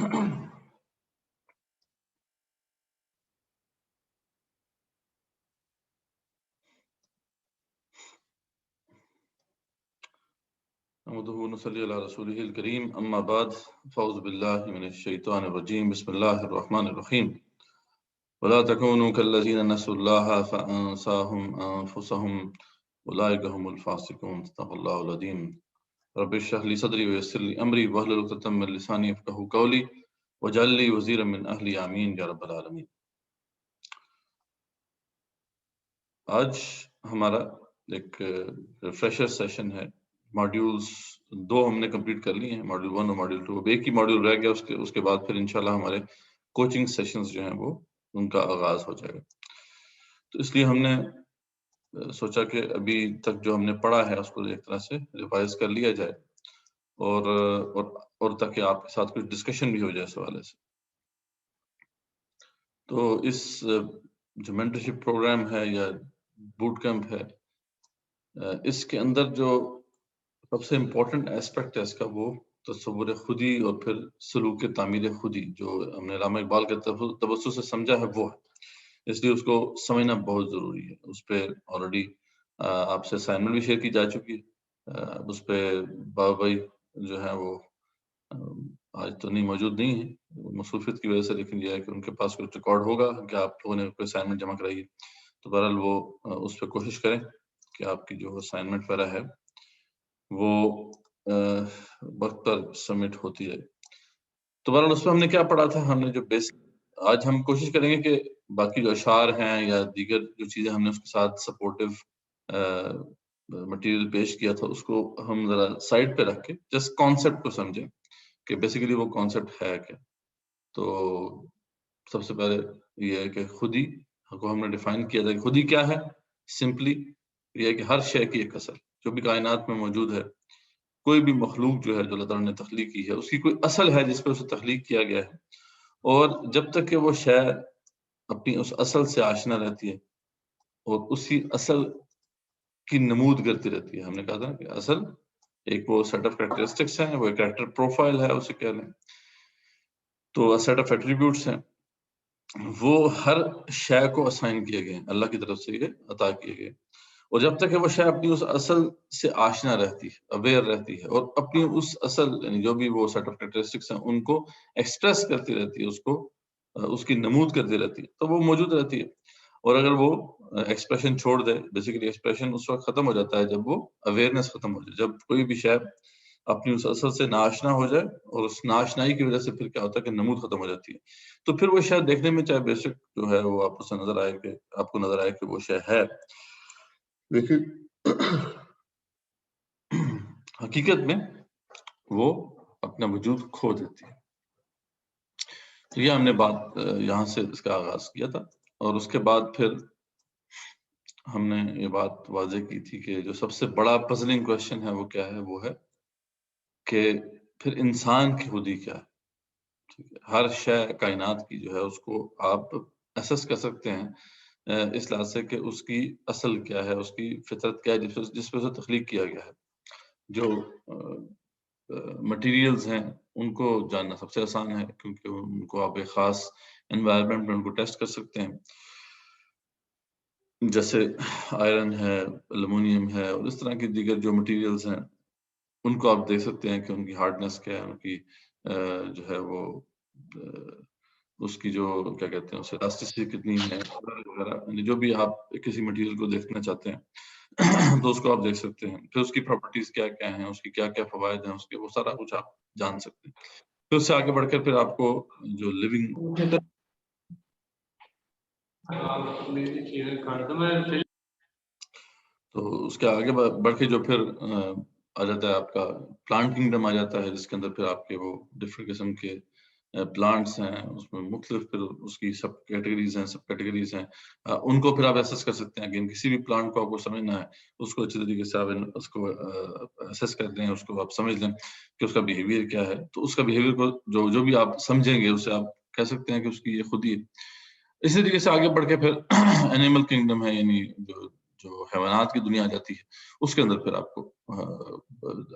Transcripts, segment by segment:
نحمده ونصلي على رسوله الكريم أما بعد فأعوذ بالله من الشيطان الرجيم بسم الله الرحمن الرحيم ولا تكونوا كالذين نسوا الله فأنساهم أنفسهم أولئك هم الفاسقون صدق الله العظيم رب اشرح لي صدري ويسر لي أمري واحلل عقدة من لساني يفقهوا قولي واجعل لي وزيرا من أهلي آمين يا رب العالمين۔ آج ہمارا ایک ریفریشر سیشن ہے، ماڈیولز 2 ہم نے کمپلیٹ کر لی ہیں، ماڈیول 1 اور ماڈیول 2، اب ایک ہی ماڈیول رہ گیا، اس کے بعد پھر انشاءاللہ ہمارے کوچنگ سیشنز جو ہیں وہ ان کا آغاز ہو جائے گا۔ تو اس لیے ہم نے سوچا کہ ابھی تک جو ہم نے پڑھا ہے اس کو ایک طرح سے ریوائز کر لیا جائے اور تاکہ آپ کے ساتھ کچھ ڈسکشن بھی ہو جائے اس حوالے سے۔ تو اس جو مینٹرشپ پروگرام ہے یا بوٹ کیمپ ہے، اس کے اندر جو سب سے امپورٹنٹ ایسپیکٹ ہے اس کا وہ تصور خودی اور پھر سلوک تعمیر خودی، جو ہم نے علامہ اقبال کے تبسط سے سمجھا ہے وہ ہے، اس لیے اس کو سمجھنا بہت ضروری ہے۔ اس پہ آلریڈی آپ سے اسائنمنٹ بھی شیئر کی جا چکی ہے، اس پہ بابا بھائی جو ہے وہ آج تو نہیں موجود نہیں ہے مصروفیت کی وجہ سے، لیکن یہ ہے کہ ان کے پاس کوئی ریکارڈ ہوگا کہ آپ لوگوں نے کوئی اسائنمنٹ جمع کرائی ہے، تو بہرحال وہ اس پہ کوشش کریں کہ آپ کی جو اسائنمنٹ وغیرہ ہے وہ وقت پر سبمٹ ہوتی ہے۔ تو بہرحال اس میں ہم نے کیا پڑھا تھا، ہم نے جو بیسک، آج ہم کوشش کریں گے کہ باقی جو اشعار ہیں یا دیگر جو چیزیں ہم نے اس کے ساتھ سپورٹیو مٹیریل پیش کیا تھا اس کو ہم ذرا سائڈ پہ رکھ کے جسٹ کانسیپٹ کو سمجھیں کہ بیسیکلی وہ کانسیپٹ ہے کیا۔ تو سب سے پہلے یہ ہے کہ خودی کو ہم نے ڈیفائن کیا تھا کہ خودی کیا ہے۔ سمپلی یہ ہے کہ ہر شے کی ایک اصل جو بھی کائنات میں موجود ہے، کوئی بھی مخلوق جو ہے جو اللہ تعالیٰ نے تخلیق کی ہے، اس کی کوئی اصل ہے جس پہ اسے تخلیق کیا گیا ہے، اور جب تک کہ وہ شے اپنی اس اصل سے آشنا رہتی ہے اور اسی اصل کی نمود کرتی رہتی ہے، ہم نے کہا تھا کہ اصل ایک وہ سیٹ آف کریکٹرسٹکس ہیں، وہ ایک کریکٹر پروفائل ہے اسے کہہ لیں، تو سیٹ آف ایٹریبیوٹس ہیں، وہ ہر شے کو اسائن کیے گئے ہیں، اللہ کی طرف سے یہ عطا کیے گئے، اور جب تک کہ وہ شے اپنی اس اصل سے آشنا رہتی ہے، اویئر رہتی ہے، اور اپنی اس اصل یعنی جو بھی وہ سیٹ آف کریکٹرسٹکس ہیں ان کو ایکسپریس کرتی رہتی ہے، اس کی نمود کرتی رہتی ہے، تو وہ موجود رہتی ہے۔ اور اگر وہ ایکسپریشن چھوڑ دے، بیسیکلی ایکسپریشن اس وقت ختم ہو جاتا ہے جب وہ اویئرنیس ختم ہو جائے، جب کوئی بھی شے اپنی اس اصل سے ناآشنا ہو جائے، اور اس ناآشنائی کی وجہ سے پھر کیا ہوتا ہے کہ نمود ختم ہو جاتی ہے، تو پھر وہ شے دیکھنے میں چاہے بیسک جو ہے وہ آپ کو نظر آئے کہ وہ شے ہے، لیکن حقیقت میں وہ اپنا وجود کھو دیتی ہے۔ تو یہ ہم نے بات یہاں سے اس کا آغاز کیا تھا، اور اس کے بعد پھر ہم نے یہ بات واضح کی تھی کہ جو سب سے بڑا پزلنگ کوشچن ہے وہ کیا ہے، وہ ہے کہ پھر انسان کی خودی کیا ہے۔ ٹھیک ہے، ہر شے کائنات کی جو ہے اس کو آپ اسس کر سکتے ہیں اس لحاظ سے کہ اس کی اصل کیا ہے، اس کی فطرت کیا ہے جس پہ اسے تخلیق کیا گیا ہے۔ جو مٹیریلز ہیں ان کو جاننا سب سے آسان ہے، کیونکہ ان کو آپ ایک خاص انوائرمنٹ میں ان کو ٹیسٹ کر سکتے ہیں، جیسے آئرن ہے، ایلومینیم ہے، اور اس طرح کی دیگر جو مٹیریلز ہیں ان کو آپ دیکھ سکتے ہیں کہ ان کی ہارڈنس کیا ہے، ان کی جو ہے وہ اس کی جو کیا کہتے ہیں اسے الاسٹیسٹی کتنی ہے وغیرہ، جو بھی آپ کسی مٹیریل کو دیکھنا چاہتے ہیں تو اس کو آپ دیکھ سکتے ہیں، پھر اس کی پراپرٹیز کیا کیا ہیں، اس کی کیا کیا فوائد ہیں، اس کے وہ سارا کچھ آپ جان سکتے ہیں۔ پھر اس سے آگے بڑھ کر پھر آپ کو جو لیونگ تو اس کے آگے بڑھ کے جو پھر آ جاتا ہے آپ کا پلانٹ کنگڈم آ جاتا ہے، جس کے اندر پھر آپ کے وہ ڈفرینٹ قسم کے پلانٹس ہیں، اس میں مختلف پھر اس کی سب کیٹیگریز ہیں، ان کو پھر آپ ایسس کر سکتے ہیں کہ کسی بھی پلانٹ کو آپ کو سمجھنا ہے، اس کو اچھی طریقے سے آپ اس کو ایسس کر دیں، اس کو آپ سمجھ لیں کہ اس کا بیہیویئر کیا ہے، تو اس کا بیہیویئر کو جو بھی آپ سمجھیں گے اسے آپ کہہ سکتے ہیں کہ اس کی یہ خودی ہے۔ اسی طریقے سے آگے بڑھ کے پھر اینیمل کنگڈم ہے، یعنی جو جو حیوانات کی دنیا آ جاتی ہے اس کے اندر پھر آپ کو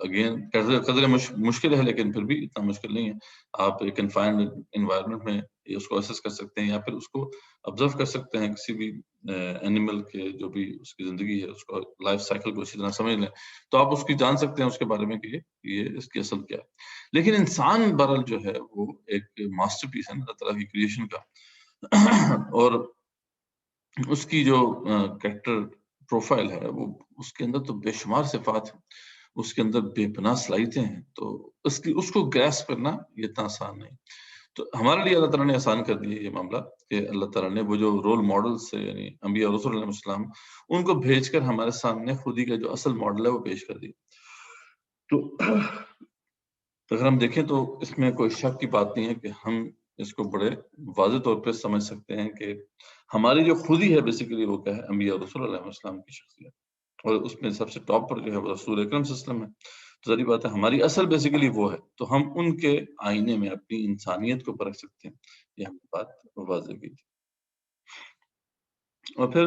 اگین قدر مشکل ہے، لیکن پھر بھی اتنا مشکل نہیں ہے. آپ ایک کنفائنڈ انوائرمنٹ میں اس کو اسیس کر سکتے ہیں یا پھر اس کو آبزرو کر سکتے ہیں کسی بھی اینیمل کے جو بھی اس کی زندگی ہے اس کو لائف سائیکل کو اسی طرح سمجھ لیں تو آپ اس کی جان سکتے ہیں اس کے بارے میں کہ یہ اس کی اصل کیا ہے. لیکن انسان برل جو ہے وہ ایک ماسٹر پیس ہے اللہ تعالیٰ کی کریشن کا، اور اس کی جو کریکٹر پروفائل ہے وہ اس کے اندر تو بے شمار صفات ہیں، اس کے اندر بے پناہ صلاحیتیں ہیں، تو اس کو گریس کرنا یہ اتنا آسان نہیں. تو ہمارے لیے اللہ تعالیٰ نے آسان کر دیا یہ معاملہ کہ اللہ تعالیٰ نے وہ جو رول ماڈلز سے یعنی انبیاء اور رسول علیہ السلام ان کو بھیج کر ہمارے سامنے خودی کا جو اصل ماڈل ہے وہ پیش کر دیا. تو اگر ہم دیکھیں تو اس میں کوئی شک کی بات نہیں ہے کہ ہم اس کو بڑے واضح طور پہ سمجھ سکتے ہیں کہ ہماری جو خودی ہے بیسیکلی وہ کیا ہے، انبیاء اور رسول علیہ السلام کی شخصیت، اور اس میں سب سے ٹاپ پر جو ہے وہ رسول اکرم صلی اللہ علیہ وسلم ہے. تو ظاہری بات ہے ہماری اصل بیسیکلی وہ ہے، تو ہم ان کے آئینے میں اپنی انسانیت کو پرکھ سکتے ہیں. یہ ہم بات واضح کی تھی. اور پھر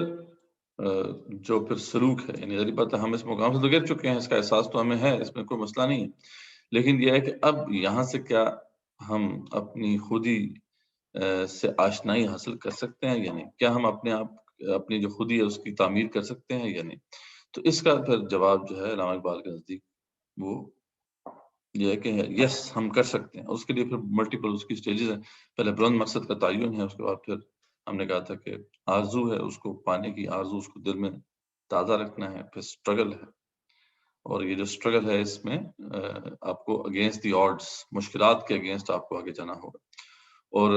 جو پھر سلوک ہے، یعنی ظاہری بات ہے ہم اس مقام سے تو گر چکے ہیں، اس کا احساس تو ہمیں ہے، اس میں کوئی مسئلہ نہیں ہے، لیکن یہ ہے کہ اب یہاں سے کیا ہم اپنی خودی سے آشنائی حاصل کر سکتے ہیں یا نہیں، کیا ہم اپنے آپ اپنی جو خودی ہے اس کی تعمیر کر سکتے ہیں یا نہیں. تو اس کا پھر جواب جو ہے علامہ اقبال کے نزدیک وہ یہ ہے کہ یس ہم کر سکتے ہیں. اس کے لیے پھر ملٹیپل اس کی سٹیجز ہیں. پہلے بلند مقصد کا تعین ہے، اس کے بعد پھر ہم نے کہا تھا کہ آرزو ہے، اس کو پانے کی آرزو اس کو دل میں تازہ رکھنا ہے، پھر سٹرگل ہے، اور یہ جو سٹرگل ہے اس میں آپ کو اگینسٹ دی آڈز، مشکلات کے اگینسٹ آپ کو آگے جانا ہوگا. اور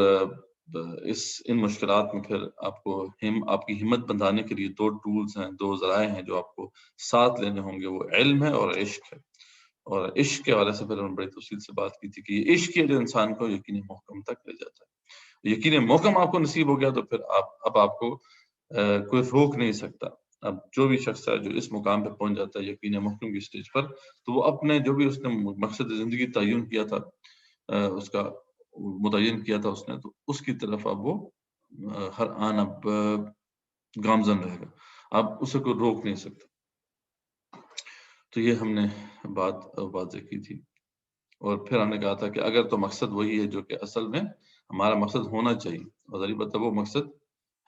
ان مشکلات میں پھر آپ کو آپ کی ہمت بندھانے کے لیے دو ٹولز ہیں، دو ذرائع ہیں جو آپ کو ساتھ لینے ہوں گے، وہ علم ہے اور عشق ہے. اور عشق کے حوالے سے پھر ہم نے بڑی تفصیل سے بات کی تھی کہ یہ عشق ہے جو انسان کو یقین محکم تک لے جاتا ہے. یقین محکم آپ کو نصیب ہو گیا تو پھر اب آپ کو کوئی روک نہیں سکتا. اب جو بھی شخص ہے جو اس مقام پہ پہنچ جاتا ہے یقین محکم کی سٹیج پر، تو وہ اپنے جو بھی اس نے مقصد زندگی تعین کیا تھا، اس کا متعین کیا تھا اس نے، تو اس کی طرف اب وہ ہر آن اب گامزن رہے گا، اب اسے کوئی روک نہیں سکتا. تو یہ ہم نے بات واضح کی تھی. اور پھر ہم نے کہا تھا کہ اگر تو مقصد وہی ہے جو کہ اصل میں ہمارا مقصد ہونا چاہیے، اور ظاہر بات ہے وہ مقصد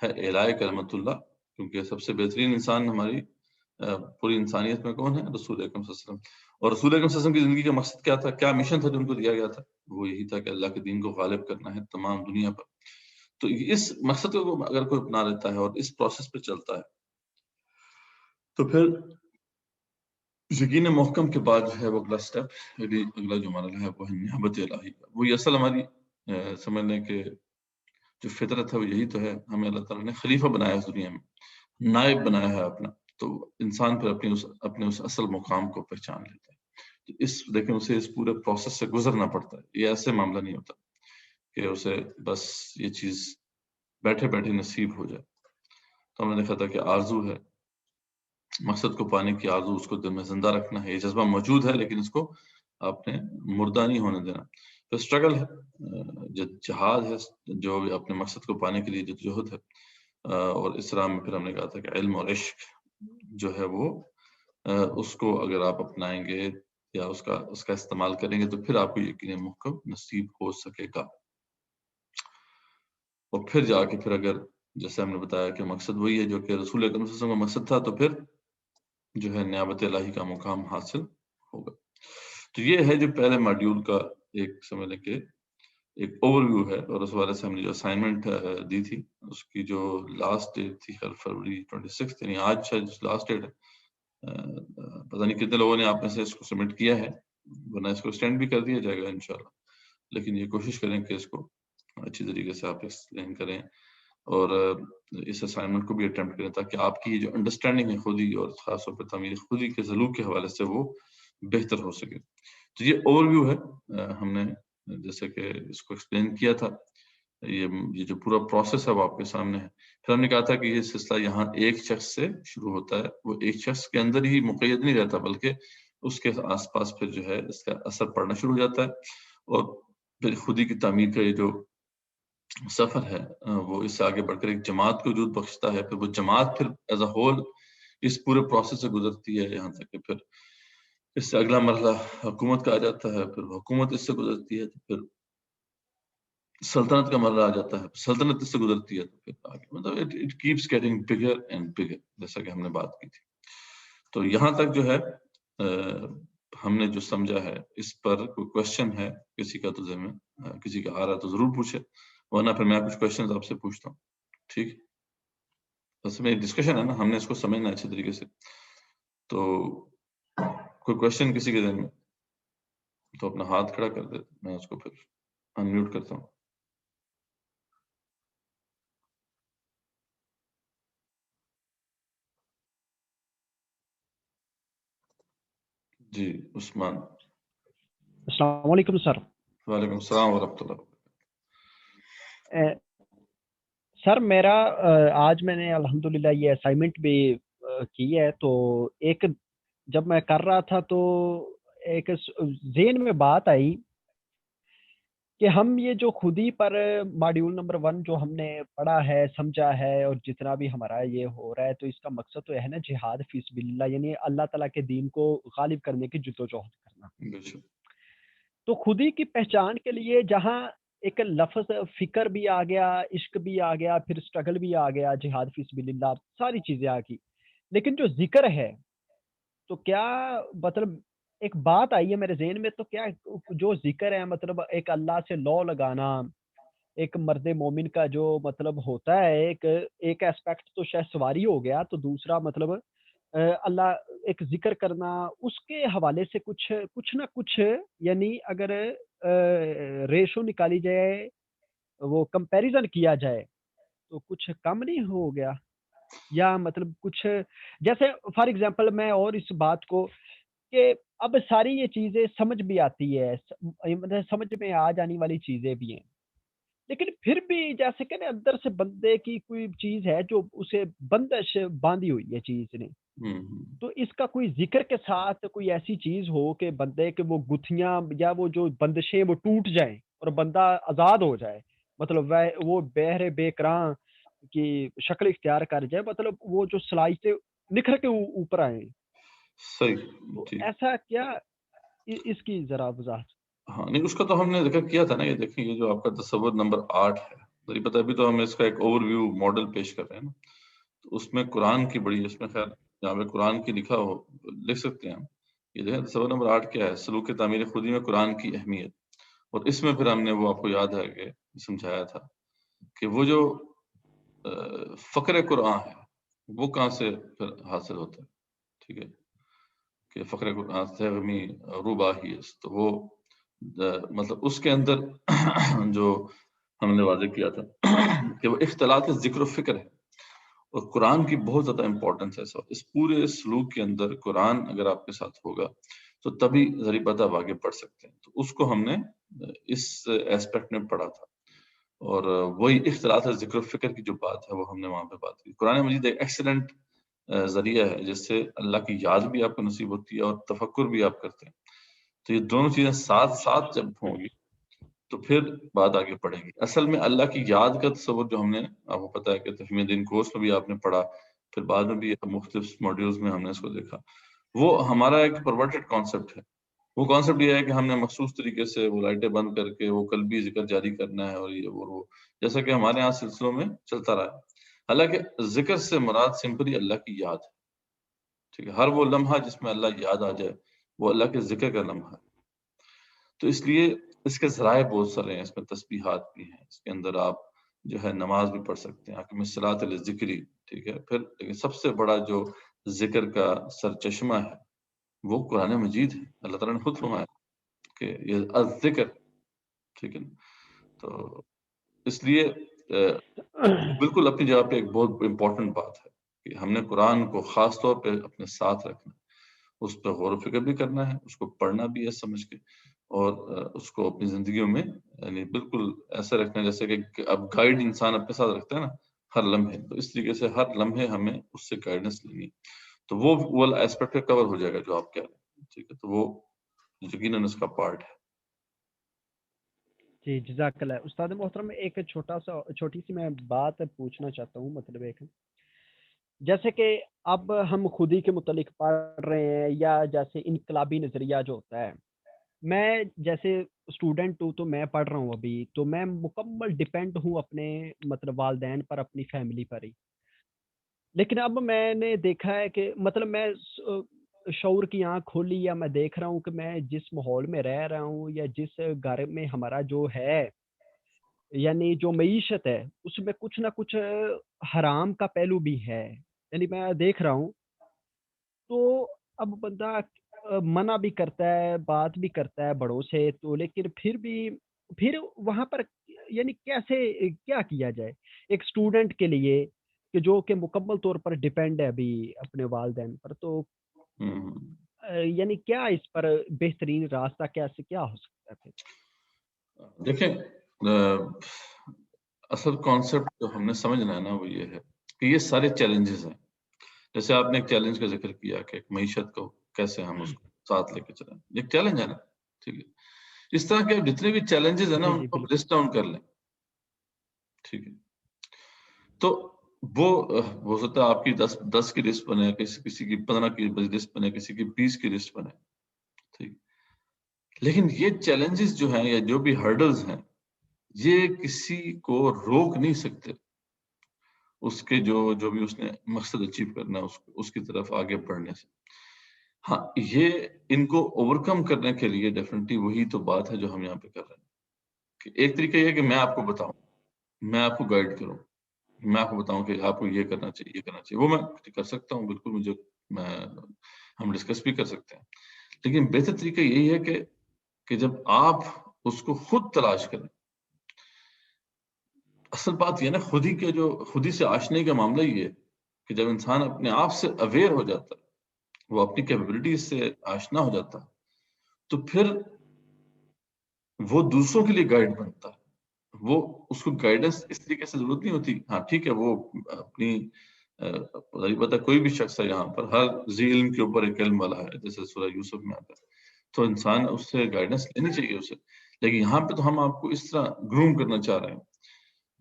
ہے اعلاء کلمت اللہ، کیونکہ سب سے بہترین انسان ہماری پوری انسانیت میں کون ہے؟ رسول اکرم صلی اللہ علیہ وسلم. اور رسول اکرم صلی اللہ علیہ وسلم کی زندگی کا مقصد کیا تھا، کیا مشن تھا جو ان کو دیا گیا تھا؟ وہ یہی تھا کہ اللہ کے دین کو غالب کرنا ہے تمام دنیا پر. تو اس مقصد کو اگر کوئی اپنا لیتا ہے اور اس پروسیس پہ چلتا ہے تو پھر یقین محکم کے بعد جو ہے وہ اگلا سٹیپ، اگلا جو مرحلہ ہے وہ ہے نیابت الہی کا. وہی اصل ہماری سمجھ لیں کہ جو فطرت ہے وہ یہی تو ہے، ہمیں اللہ تعالیٰ نے خلیفہ بنایا اس دنیا میں، نائب بنایا ہے اپنا، تو انسان پھر اپنے اس اصل مقام کو پہچان لیتا ہے. تو لیکن اسے اس پورے پروسیس سے گزرنا پڑتا ہے. یہ ایسے معاملہ نہیں ہوتا کہ اسے بس یہ چیز بیٹھے بیٹھے نصیب ہو جائے. تو ہم نے دیکھا تھا کہ آرزو ہے، مقصد کو پانے کی آرزو، اس کو دل میں زندہ رکھنا ہے. یہ جذبہ موجود ہے لیکن اس کو آپ نے مردہ نہیں ہونے دینا. پھر سٹرگل ہے، جہاد ہے، جو بھی اپنے مقصد کو پانے کے لیے جدوجہد ہے. اور اس طرح میں پھر ہم نے کہا تھا کہ علم اور عشق جو ہے وہ اس کو اگر آپ اپنائیں گے یا اس کا استعمال کریں گے تو پھر آپ کو یقین محکم نصیب ہو سکے گا. اور پھر جا کے پھر اگر جیسے ہم نے بتایا کہ مقصد وہی ہے جو کہ رسول اکرم صلی اللہ علیہ وسلم کا مقصد تھا، تو پھر جو ہے نیابت الہی کا مقام حاصل ہوگا. تو یہ ہے جو پہلے ماڈیول کا ایک سمجھ لیں کہ ایک اوور ویو ہے. اور اس والے سے ہم نے جو اسائنمنٹ دی تھی اس کی جو لاسٹ ڈیٹ تھی فروری 26، یعنی آج شاید لاسٹ ڈیٹ ہے. پتہ نہیں کتنے لوگوں نے آپ میں سے اس کو سبمٹ کیا ہے، ورنہ اس کو ایکسٹینڈ بھی کر دیا جائے گا انشاءاللہ. لیکن یہ کوشش کریں کہ اس کو اچھی طریقے سے آپ ایکسپلین کریں اور اس اسائنمنٹ کو بھی اٹیمپٹ کریں تاکہ آپ کی جو انڈرسٹینڈنگ ہے خودی اور خاص طور پر تعمیر خودی کے سلوک کے حوالے سے وہ بہتر ہو سکے. تو یہ اوور ویو ہے. ہم نے جیسے کہ اس کو ایکسپلین کیا تھا، یہ جو پورا پروسیس ہے وہ آپ کے سامنے ہے. پھر ہم نے کہا تھا کہ یہ سلسلہ یہاں ایک شخص سے شروع ہوتا ہے، وہ ایک شخص کے اندر ہی مقید نہیں رہتا بلکہ اس کے آس پاس پھر جو ہے اس کا اثر پڑنا شروع ہو جاتا ہے. اور پھر خودی کی تعمیر کا یہ جو سفر ہے وہ اس سے آگے بڑھ کر ایک جماعت کو وجود بخشتا ہے. پھر وہ جماعت پھر ایز اے ہول اس پورے پروسیس سے گزرتی ہے یہاں تک کہ پھر اس سے اگلا مرحلہ حکومت کا آ جاتا ہے، پھر حکومت اس سے گزرتی ہے تو پھر سلطنت کا مرحلہ آ جاتا ہے، سلطنت اس سے گزرتی ہے تو پھر آگے مطلب it keeps getting bigger and bigger, جیسا کہ ہم نے بات کی تھی. تو یہاں تک جو ہے ہم نے جو سمجھا ہے، اس پر کوئی کوشچن ہے کسی کا تو ذہن میں کسی کا آ رہا تو ضرور پوچھے، ورنہ پھر میں کچھ کوشچن آپ سے پوچھتا ہوں. ٹھیک، بس میں ڈسکشن ہے نا، ہم نے اس کو سمجھنا ہے اچھے طریقے سے. تو کوئی کوشچن کسی کے ذہن میں تو اپنا ہاتھ کھڑا کر دے، میں اس کو پھر انمیوٹ کرتا ہوں. جی عثمان. السلام علیکم سر. وعلیکم السلام ورحمۃ اللہ. سر میرا آج میں نے الحمدللہ یہ اسائنمنٹ بھی کی ہے، تو ایک جب میں کر رہا تھا تو ایک ذہن میں بات آئی کہ ہم یہ جو خودی پر ماڈیول نمبر 1 جو ہم نے پڑھا ہے، سمجھا ہے، اور جتنا بھی ہمارا یہ ہو رہا ہے، تو اس کا مقصد تو ہے نا جہاد فی سبیل اللہ، یعنی اللہ تعالیٰ کے دین کو غالب کرنے کی جدوجہد کرنا. تو خودی کی پہچان کے لیے جہاں ایک لفظ فکر بھی آ گیا، عشق بھی آ گیا، پھر اسٹرگل بھی آ گیا، جہاد فی سبیل اللہ، ساری چیزیں آ گئی، لیکن جو ذکر ہے تو کیا مطلب ایک بات آئی ہے میرے ذہن میں، تو کیا جو ذکر ہے مطلب ایک اللہ سے لو لگانا، ایک مرد مومن کا جو مطلب ہوتا ہے، ایک اسپیکٹ تو شاید سواری ہو گیا، تو دوسرا مطلب اللہ ایک ذکر کرنا، اس کے حوالے سے کچھ نہ کچھ، یعنی اگر ریشو نکالی جائے، وہ کمپیریزن کیا جائے تو کچھ کم نہیں ہو گیا؟ یا مطلب کچھ جیسے فار ایگزامپل میں اور اس بات کو کہ اب ساری یہ چیزیں سمجھ بھی آتی ہے، مطلب سمجھ میں آ جانے والی چیزیں بھی ہیں، لیکن پھر بھی جیسے کہ اندر سے بندے کی کوئی چیز ہے جو اسے بندش باندھی ہوئی ہے چیز نے، تو اس کا کوئی ذکر کے ساتھ کوئی ایسی چیز ہو کہ بندے کے وہ گتھیاں یا وہ جو بندشیں وہ ٹوٹ جائیں اور بندہ آزاد ہو جائے، مطلب وہ بہرے بے کراں کی شکل اختیار کر جائے، مطلب وہ جو سلائی سے نکھر کے اوپر آئے. صحیح. تو ایسا کیا، اس کی ذرا وضاحت. ہاں نہیں، اس کا تو ہم نے ذکر کیا تھا نا. یہ دیکھیں، یہ جو آپ کا تصور نمبر 8 ہے، مجھے پتا ابھی تو ہم اس کا ایک اوور ویو ماڈل پیش کر رہے ہیں نا. تو اس میں قرآن کی بڑی، اس میں خیر جہاں پہ قرآن کی لکھا ہو لکھ سکتے ہیں ہم. یہ دیکھیں تصور نمبر 8 کیا ہے، سلوک تعمیر خودی میں قرآن کی اہمیت. اور اس میں پھر ہم نے وہ آپ کو یاد ہے کہ سمجھایا تھا کہ وہ جو فقر قرآن ہے وہ کہاں سے پھر حاصل ہوتا ہے. ٹھیک ہے، کہ فقر قرآن سیغمی روباہی، تو وہ مطلب اس کے اندر جو ہم نے واضح کیا تھا کہ وہ اختلاط ذکر و فکر ہے، اور قرآن کی بہت زیادہ امپورٹنس ہے. اس پورے سلوک کے اندر قرآن اگر آپ کے ساتھ ہوگا تو تبھی ذریعہ آپ آگے بڑھ سکتے ہیں. تو اس کو ہم نے اس ایسپیکٹ میں پڑھا تھا، اور وہی اختلاط ذکر و فکر کی جو بات ہے وہ ہم نے وہاں پہ بات کی. قرآن مجید ایک ایکسیلنٹ ذریعہ ہے جس سے اللہ کی یاد بھی آپ کو نصیب ہوتی ہے اور تفکر بھی آپ کرتے ہیں. تو یہ دونوں چیزیں ساتھ ساتھ جب ہوں گی تو پھر بات آگے پڑھے گی. اصل میں اللہ کی یاد کا تصور جو ہم نے، آپ کو پتا ہے کہ تفہیم دین کورس میں بھی آپ نے پڑھا، پھر بعد میں بھی مختلف ماڈیولز میں ہم نے اس کو دیکھا، وہ ہمارا ایک پرورٹڈ کانسیپٹ ہے. وہ کانسیپٹ یہ ہے کہ ہم نے مخصوص طریقے سے وہ لائٹیں بند کر کے وہ قلبی ذکر جاری کرنا ہے، اور یہ وہ جیسا کہ ہمارے یہاں سلسلوں میں چلتا رہا ہے. حالانکہ ذکر سے مراد سمپلی اللہ کی یاد ہے. ٹھیک ہے، ہر وہ لمحہ جس میں اللہ یاد آ جائے وہ اللہ کے ذکر کا لمحہ ہے. تو اس لیے اس کے ذرائع بہت سارے ہیں، اس میں تسبیحات بھی ہیں، اس کے اندر آپ جو ہے نماز بھی پڑھ سکتے ہیں، اقیم الصلاۃ للذکری. ٹھیک ہے، پھر لیکن سب سے بڑا جو ذکر کا سرچشمہ ہے وہ قرآن مجید ہے. اللہ تعالیٰ نے خود فرمایا کہ یہ الذکر. ٹھیک ہے، تو اس لیے بالکل اپنی جگہ پہ ایک بہت امپورٹنٹ بات ہے کہ ہم نے قرآن کو خاص طور پہ اپنے ساتھ رکھنا، اس پہ غور و فکر بھی کرنا ہے، اس کو پڑھنا بھی ہے سمجھ کے، اور اس کو اپنی زندگیوں میں یعنی بالکل ایسا رکھنا جیسے کہ اب گائیڈ انسان اپنے ساتھ رکھتا ہے نا ہر لمحے، تو اس طریقے سے ہر لمحے ہمیں اس سے گائیڈنس لینی، تو وہ ایسپیکٹ کور ہو جائے گا جو آپ کہہ رہے ہیں. ٹھیک ہے، تو وہ یقیناً اس کا پارٹ ہے. جی جزاک اللہ. استاد محترم ایک چھوٹی سی میں بات پوچھنا چاہتا ہوں، مطلب ایک جیسے کہ اب ہم خودی کے متعلق پڑھ رہے ہیں، یا جیسے انقلابی نظریہ جو ہوتا ہے، میں جیسے اسٹوڈنٹ ہوں تو میں پڑھ رہا ہوں ابھی، تو میں مکمل ڈیپینڈ ہوں اپنے مطلب والدین پر، اپنی فیملی پر ہی۔ لیکن اب میں نے دیکھا ہے کہ مطلب میں شعور کی آنکھ کھولی، یا میں دیکھ رہا ہوں کہ میں جس ماحول میں رہ رہا ہوں، یا جس گھر میں ہمارا جو ہے، یعنی جو معیشت ہے، اس میں کچھ نہ کچھ حرام کا پہلو بھی ہے۔ یعنی میں دیکھ رہا ہوں، تو اب بندہ منع بھی کرتا ہے، بات بھی کرتا ہے بڑوں سے، تو لیکن پھر وہاں پر یعنی کیسے کیا کیا جائے ایک اسٹوڈنٹ کے لیے، کہ جو کہ مکمل طور پر ڈیپینڈ ہے ابھی اپنے والدین پر، تو ہوں۔ یعنی کیا اس پر بہترین راستہ کیسے کیا ہو سکتا ہے پھر؟ دیکھیں، اصل کانسیپٹ جو ہم نے سمجھنا ہے نا وہ یہ ہے کہ یہ سارے چیلنجز ہیں۔ جیسے آپ نے ایک چیلنج کا ذکر کیا کہ ایک معیشت کو کیسے ہم اس کو ساتھ لے کے چلیں، یہ ایک چیلنج ہے نا، ٹھیک ہے۔ اس طرح کے جتنے بھی چیلنجز ہیں نا جی ان جی کو بالکل۔ لسٹ ڈاؤن کر لیں، ٹھیک ہے۔ تو وہ ہو سکتا ہے آپ کی 10 کی لسٹ بنے، کسی کی 15 کی لسٹ بنے، کسی کی 20 کی لسٹ بنے، ٹھیک۔ لیکن یہ چیلنجز جو ہیں یا جو بھی ہرڈلز ہیں، یہ کسی کو روک نہیں سکتے اس کے جو بھی اس نے مقصد اچیو کرنا ہے اس کی طرف آگے بڑھنے سے۔ ہاں، یہ ان کو اوور کم کرنے کے لیے ڈیفینیٹلی وہی تو بات ہے جو ہم یہاں پہ کر رہے ہیں کہ ایک طریقہ یہ ہے کہ میں آپ کو بتاؤں، میں آپ کو گائیڈ کروں، میں آپ کو بتاؤں کہ آپ کو یہ کرنا چاہیے، یہ کرنا چاہیے، وہ میں کر سکتا ہوں، بالکل مجھے ہم ڈسکس بھی کر سکتے ہیں۔ لیکن بہتر طریقہ یہی ہے کہ جب آپ اس کو خود تلاش کریں۔ اصل بات یہ نا خودی سے آشنے کا معاملہ یہ ہے کہ جب انسان اپنے آپ سے اویئر ہو جاتا ہے، وہ اپنی کیپیبلٹیز سے آشنا ہو جاتا ہے، تو پھر وہ دوسروں کے لیے گائیڈ بنتا ہے۔ وہ اس کو گائیڈنس اس طریقے سے ضرورت نہیں ہوتی، ہاں ٹھیک ہے، وہ اپنی بتا کوئی بھی شخص ہے یہاں پر ہر ذی علم کے اوپر ایک علم والا ہے، جیسے سورہ یوسف میں آتا ہے، تو انسان اس سے گائیڈنس لینی چاہیے اسے۔ لیکن یہاں پہ تو ہم آپ کو اس طرح گروم کرنا چاہ رہے ہیں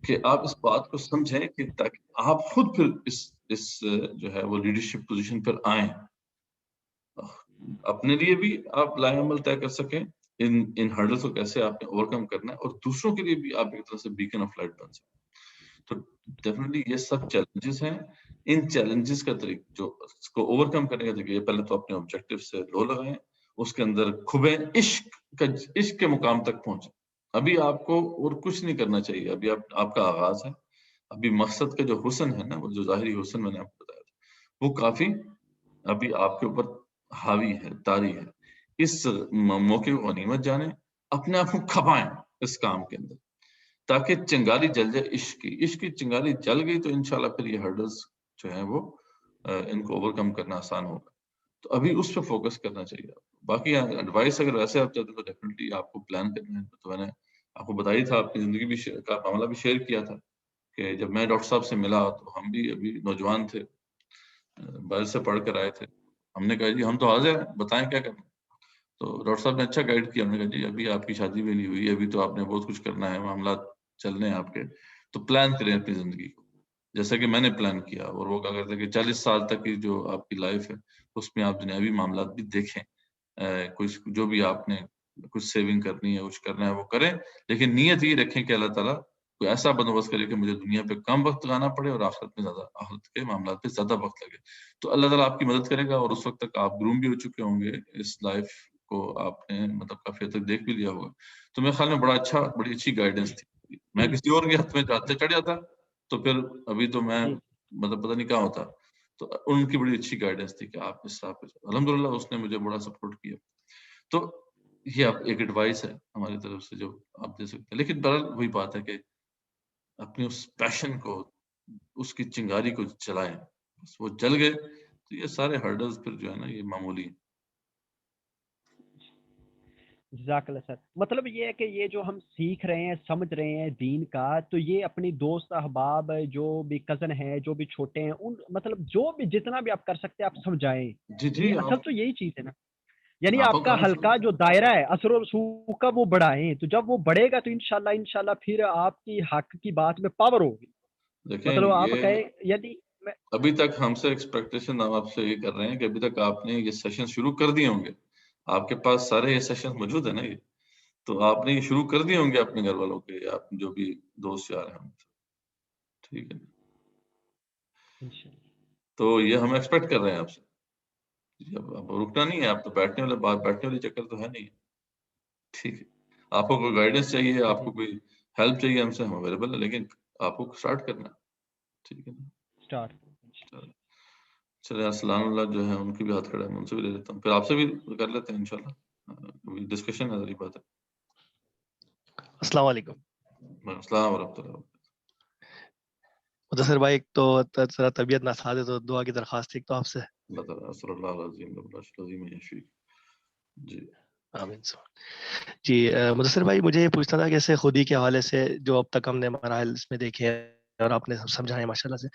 کہ آپ اس بات کو سمجھیں کہ تاکہ آپ خود پھر اس جو ہے وہ لیڈرشپ پوزیشن پر آئیں، اپنے لیے بھی آپ لائے عمل طے کر سکیں ان ہرڈلز کو کیسے آپ نے اوور کم کرنا ہے، اور دوسروں کے لیے بھی آپ ایک طرح سے بیکن آف لائٹ بن سکیں۔ تو ڈیفینیٹلی یہ سب چیلنجز ہیں۔ ان چیلنجز کا طریقہ جو اس کو اوور کم کرنے کا طریقہ، یہ پہلے تو اپنے آبجیکٹو سے لو لگائیں، اس کے اندر کھبیں، عشق کے مقام تک پہنچیں۔ ابھی آپ کو اور کچھ نہیں کرنا چاہیے، ابھی آپ کا آغاز ہے، ابھی مقصد کا جو حسن ہے نا، وہ جو ظاہری حسن میں نے آپ کو بتایا تھا، وہ کافی ابھی آپ کے اوپر حاوی ہے، طاری ہے۔ اس موقع کو غنیمت جانیں، اپنے آپ کو کھپائیں اس کام کے اندر، تاکہ چنگاری جل جائے عشق کی چنگاری جل گئی تو انشاءاللہ پھر یہ ہرڈلز جو ہیں وہ ان کو اوور کم کرنا آسان ہوگا۔ تو ابھی اس پہ فوکس کرنا چاہیے۔ باقی ایڈوائس اگر ویسے آپ چاہتے ہیں تو ڈیفینیٹلی آپ کو پلان کرنا ہے، تو میں نے آپ کو بتائی تھا، اپنی زندگی بھی کا معاملہ بھی شیئر کیا تھا کہ جب میں ڈاکٹر صاحب سے ملا تو ہم بھی ابھی نوجوان تھے، باہر سے پڑھ کر آئے تھے۔ ہم نے کہا جی ہم تو حاضر ہیں، بتائیں کیا کرنا۔ تو ڈاکٹر صاحب نے اچھا گائیڈ کیا، ہم نے کہا جی ابھی آپ کی شادی بھی نہیں ہوئی، ابھی تو آپ نے بہت کچھ کرنا ہے، معاملات چلنے ہیں آپ کے، تو پلان کریں اپنی زندگی کو جیسا کہ میں نے پلان کیا۔ اور وہ کہا کرتے کہ 40 سال تک کی جو آپ کی لائف ہے اس میں آپ دنیاوی معاملات بھی دیکھیں، کچھ جو بھی آپ نے کچھ سیونگ کرنی ہے، کچھ کرنا ہے وہ کریں، لیکن نیت یہ رکھیں کہ اللہ تعالیٰ کوئی ایسا بندوبست کرے کہ مجھے دنیا پہ کم وقت لگانا پڑے اور آخرت کے معاملات پہ زیادہ وقت لگے۔ تو اللہ تعالیٰ آپ کی مدد کرے گا، اور اس وقت تک آپ گروم بھی ہو چکے ہوں گے، اس لائف کو آپ نے مطلب کافی حد تک دیکھ بھی لیا ہوگا۔ تو میرے خیال میں بڑی اچھی گائیڈنس تھی۔ میں کسی اور کے ہاتھ میں چڑھ جاتا تو پھر ابھی تو میں جی مطلب پتہ نہیں کہاں ہوتا۔ تو ان کی بڑی اچھی گائیڈنس تھی کہ آپ اس طرح پہ، الحمدللہ اس نے مجھے بڑا سپورٹ کیا۔ تو یہ ایک ایڈوائس ہے ہماری طرف سے جو آپ دے سکتے ہیں۔ لیکن بہرحال وہی بات ہے کہ اپنی اس پیشن کو، اس کی چنگاری کو جلائیں، بس وہ جل گئے تو یہ سارے ہرڈلز پھر جو ہے نا یہ معمولی ہیں۔ جزاک اللہ سر، مطلب یہ ہے کہ یہ جو ہم سیکھ رہے ہیں، سمجھ رہے ہیں دین کا، تو یہ اپنی دوست احباب جو بھی کزن ہیں، جو بھی چھوٹے ہیں، ان مطلب جو بھی جتنا بھی آپ کر سکتے ہیں آپ سمجھائیں۔ جی یعنی اصل آپ تو یہی چیز ہے نا، یعنی آپ آپ کو کا کہاں حلقہ جو دائرہ ہے اثر و رسوخ کا وہ بڑھائیں، تو جب وہ بڑھے گا تو انشاءاللہ پھر آپ کی حق کی بات میں پاور ہوگی۔ دیکھیں مطلب آپ یہ کہیں یعنی ابھی تک ہم سے ایکسپیکٹیشن ہم آپ سے یہ کر رہے ہیں کہ ابھی تک آپ نے یہ سیشن شروع کر دیے ہوں گے, آپ کے پاس سارے یہ سیشن موجود ہیں نا, یہ تو آپ نے یہ شروع کر دیے ہوں گے اپنے گھر والوں کے, آپ جو بھی دوست یار ہیں. ٹھیک ہے, تو یہ ہم ایکسپیکٹ کر رہے ہیں آپ سے. اب رکنا نہیں ہے, آپ تو بیٹھنے والے بات, بیٹھنے والی چکر تو ہے نہیں. ٹھیک ہے, آپ کو کوئی گائیڈنس چاہیے, آپ کو کوئی ہیلپ چاہیے ہم سے, ہم اویلیبل ہے, لیکن آپ کو اسٹارٹ کرنا ہے. ٹھیک ہے نا, چلے السلام اللہ جو ہے ان کی بھی ہاتھ کھڑا ہے, ان سے بھی لے لیتا ہوں, پھر آپ سے بھی کر لیتے ہیں انشاءاللہ, ڈسکشن ہے ذری بات ہے. السلام علیکم. السلام ورحمۃ اللہ. مدثر بھائی, ایک تو ذرا طبیعت ناساز ہے تو دعا کی درخواست تھی تو آپ سے. صلی اللہ العظیم. جی آمین. جی مدثر بھائی, مجھے یہ پوچھنا تھا کہ ایسے خودی کے حوالے سے جو اب تک ہم نے مراحل اس میں دیکھے ہیں اور آپ نے سمجھایا ماشاءاللہ سے,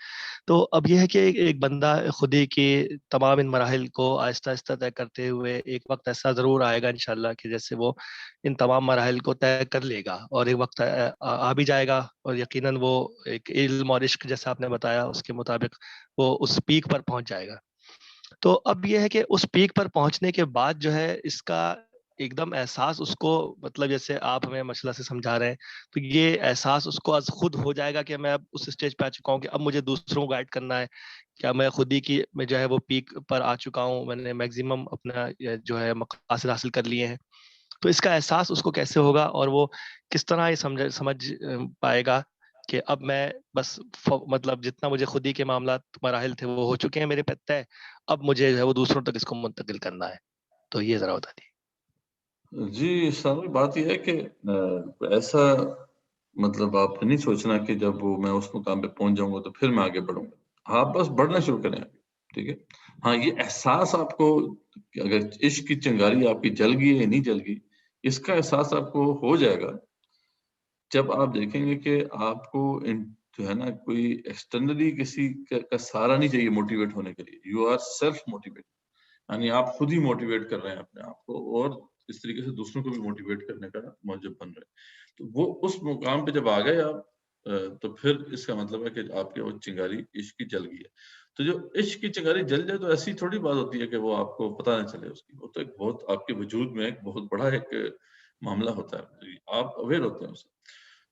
تو اب یہ ہے کہ ایک بندہ خودی کی تمام ان مراحل کو آہستہ آہستہ طے کرتے ہوئے ایک وقت ایسا ضرور آئے گا انشاءاللہ کہ جیسے وہ ان تمام مراحل کو طے کر لے گا اور ایک وقت آ بھی جائے گا, اور یقیناً وہ ایک علم اور عشق جیسا آپ نے بتایا اس کے مطابق وہ اس پیک پر پہنچ جائے گا. تو اب یہ ہے کہ اس پیک پر پہنچنے کے بعد جو ہے اس کا ایک دم احساس اس کو, مطلب جیسے آپ ہمیں مسئلہ سے سمجھا رہے ہیں, تو یہ احساس اس کو از خود ہو جائے گا کہ میں اب اس اسٹیج پہ آ چکا ہوں کہ اب مجھے دوسروں کو گائیڈ کرنا ہے, کیا میں خود ہی کی میں جو ہے وہ پیک پر آ چکا ہوں, میں نے میکسیمم اپنا جو ہے مقاصد حاصل کر لیے ہیں. تو اس کا احساس اس کو کیسے ہوگا اور وہ کس طرح یہ سمجھ پائے گا کہ اب میں بس مطلب جتنا مجھے خود ہی کے معاملات مراحل تھے وہ ہو چکے ہیں میرے پہ طے, اب مجھے جو ہے وہ دوسروں تک اس کو منتقل کرنا ہے. تو یہ ذرا بتا دیجیے. جی سر, بات یہ ہے کہ ایسا مطلب آپ نہیں سوچنا کہ جب وہ میں اس مقام پہ پہنچ جاؤں گا تو پھر میں آگے بڑھوں گا. آپ بس بڑھنا شروع کریں. ٹھیک ہے, ہاں یہ احساس آپ کو اگر عشق کی چنگاری آپ کی جل گئی ہے یا نہیں جل گئی, اس کا احساس آپ کو ہو جائے گا جب آپ دیکھیں گے کہ آپ کو جو ہے نا کوئی ایکسٹرنلی کسی کا سہارا نہیں چاہیے موٹیویٹ ہونے کے لیے. یو آر سیلف موٹیویٹ, یعنی آپ خود ہی موٹیویٹ کر رہے ہیں اپنے آپ کو اور اس طریقے سے دوسروں کو بھی موٹیویٹ کرنے کا موجب بن رہے ہیں. تو وہ اس مقام پہ جب آ گئے آپ, تو پھر اس کا مطلب ہے کہ آپ کی وہ چنگاری عشق کی جل گئی ہے. تو جو عشق کی چنگاری جل جائے تو ایسی تھوڑی بات ہوتی ہے کہ وہ آپ کو پتہ نہ چلے اس کی, وہ تو ایک بہت آپ کے وجود میں ایک بہت بڑا ایک معاملہ ہوتا ہے, آپ اویئر ہوتے ہیں اسے.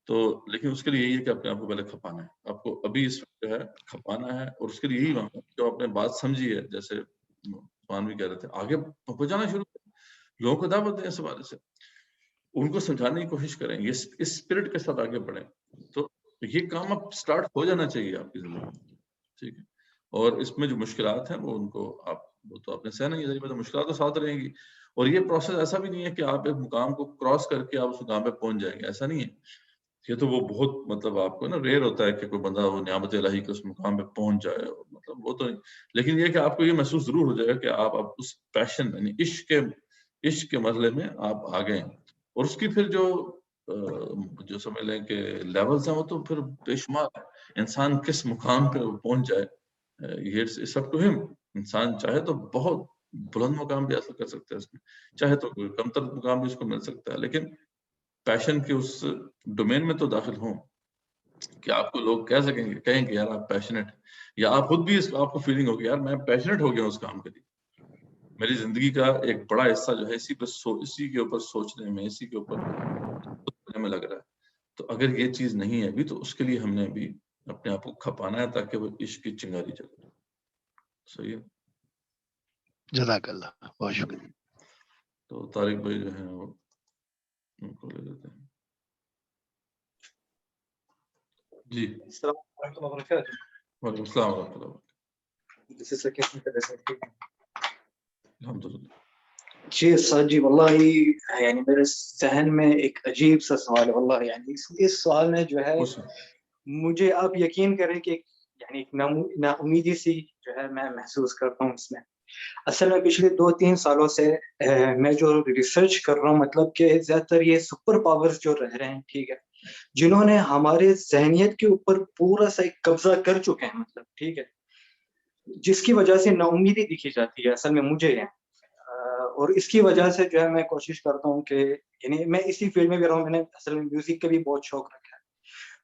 تو لیکن اس کے لیے یہی ہے کہ اپنے آپ کو پہلے کھپانا ہے, آپ کو ابھی اس وقت جو ہے کھپانا ہے, اور اس کے لیے یہی معاملہ جو آپ نے بات سمجھی ہے, جیسے عثمان بھی کہہ رہے تھے, آگے پہنچانا شروع کریں, لوگوں کو دعوت دیں اس حوالے سے, ان کو سمجھانے کی کوشش کریں, یہ اس اسپرٹ کے ساتھ آگے بڑھیں. تو یہ کام اب سٹارٹ ہو جانا چاہیے آپ کی زندگی. ٹھیک ہے, اور اس میں جو مشکلات ہیں وہ ان کو وہ تو آپ نے سہنا ہی ہے, تو مشکلات تو ساتھ رہیں گی. اور یہ پروسیس ایسا بھی نہیں ہے کہ آپ ایک مقام کو کراس کر کے آپ اس مقام پہ پہنچ جائیں گے, ایسا نہیں ہے. یہ تو وہ بہت مطلب آپ کو نا ریئر ہوتا ہے کہ کوئی بندہ وہ نعمت الہی کے اس مقام پہ پہنچ جائے, مطلب وہ تو نہیں. لیکن یہ کہ آپ کو یہ محسوس ضرور ہو جائے گا کہ آپ اب اس پیشن یعنی عشق کے مرحلے میں آپ آ گئے ہیں. اور اس کی پھر جو سمجھ لیں کہ لیولز ہیں وہ تو پھر بے شمار ہے. انسان کس مقام پہ پہنچ جائے, یہ سب کو انسان چاہے تو بہت بلند مقام بھی حاصل کر سکتا ہے اس میں, چاہے تو کوئی کم تر مقام بھی اس کو مل سکتا ہے. لیکن پیشن کے اس ڈومین میں تو داخل ہوں کہ آپ کو لوگ کہیں کہ یار آپ پیشنیٹ, یا آپ خود بھی آپ کو فیلنگ ہوگی یار میں پیشنیٹ ہو گیا اس کام کے لیے, میری زندگی کا ایک بڑا حصہ جو ہے اسی کے اوپر سوچنے میں, اسی کے اوپر میں لگ رہا ہے. تو اگر یہ چیز نہیں ہے ابھی, تو اس کے لیے ہم نے ابھی اپنے آپ کو کھپانا ہے تاکہ وہ عشق کی چنگاری چلے. صحیح ہے, جزاک اللہ, بہت شکریہ. تو طارق بھائی جو ہیں وہ ان کو لے لیتے ہیں. جی السلام علیکم ورحمۃ اللہ وبرکاتہ. وعلیکم السلام ورحمۃ اللہ وبرکاتہ. الحمد للہ. جی سر جی, واللہ یعنی میرے ذہن میں ایک عجیب سا سوال ہے واللہ. یعنی اس سوال میں جو ہے مجھے آپ یقین کریں کہ یعنی ایک نا امیدی سی جو ہے میں محسوس کرتا ہوں اس میں. اصل میں پچھلے 2-3 سالوں سے میں جو ریسرچ کر رہا ہوں, مطلب کہ زیادہ تر یہ سپر پاورز جو رہ رہے ہیں, ٹھیک ہے, جنہوں نے ہمارے ذہنیت کے اوپر پورا سا ایک قبضہ کر چکے ہیں, مطلب ٹھیک ہے, جس کی وجہ سے نا امیدی دکھی جاتی ہے اصل میں مجھے ہے. اور اس کی وجہ سے جو ہے میں کوشش کرتا ہوں کہ یعنی میں اسی فیلڈ میں بھی رہا ہوں, میں نے اصل میں میوزک کا بھی بہت شوق رکھا ہے,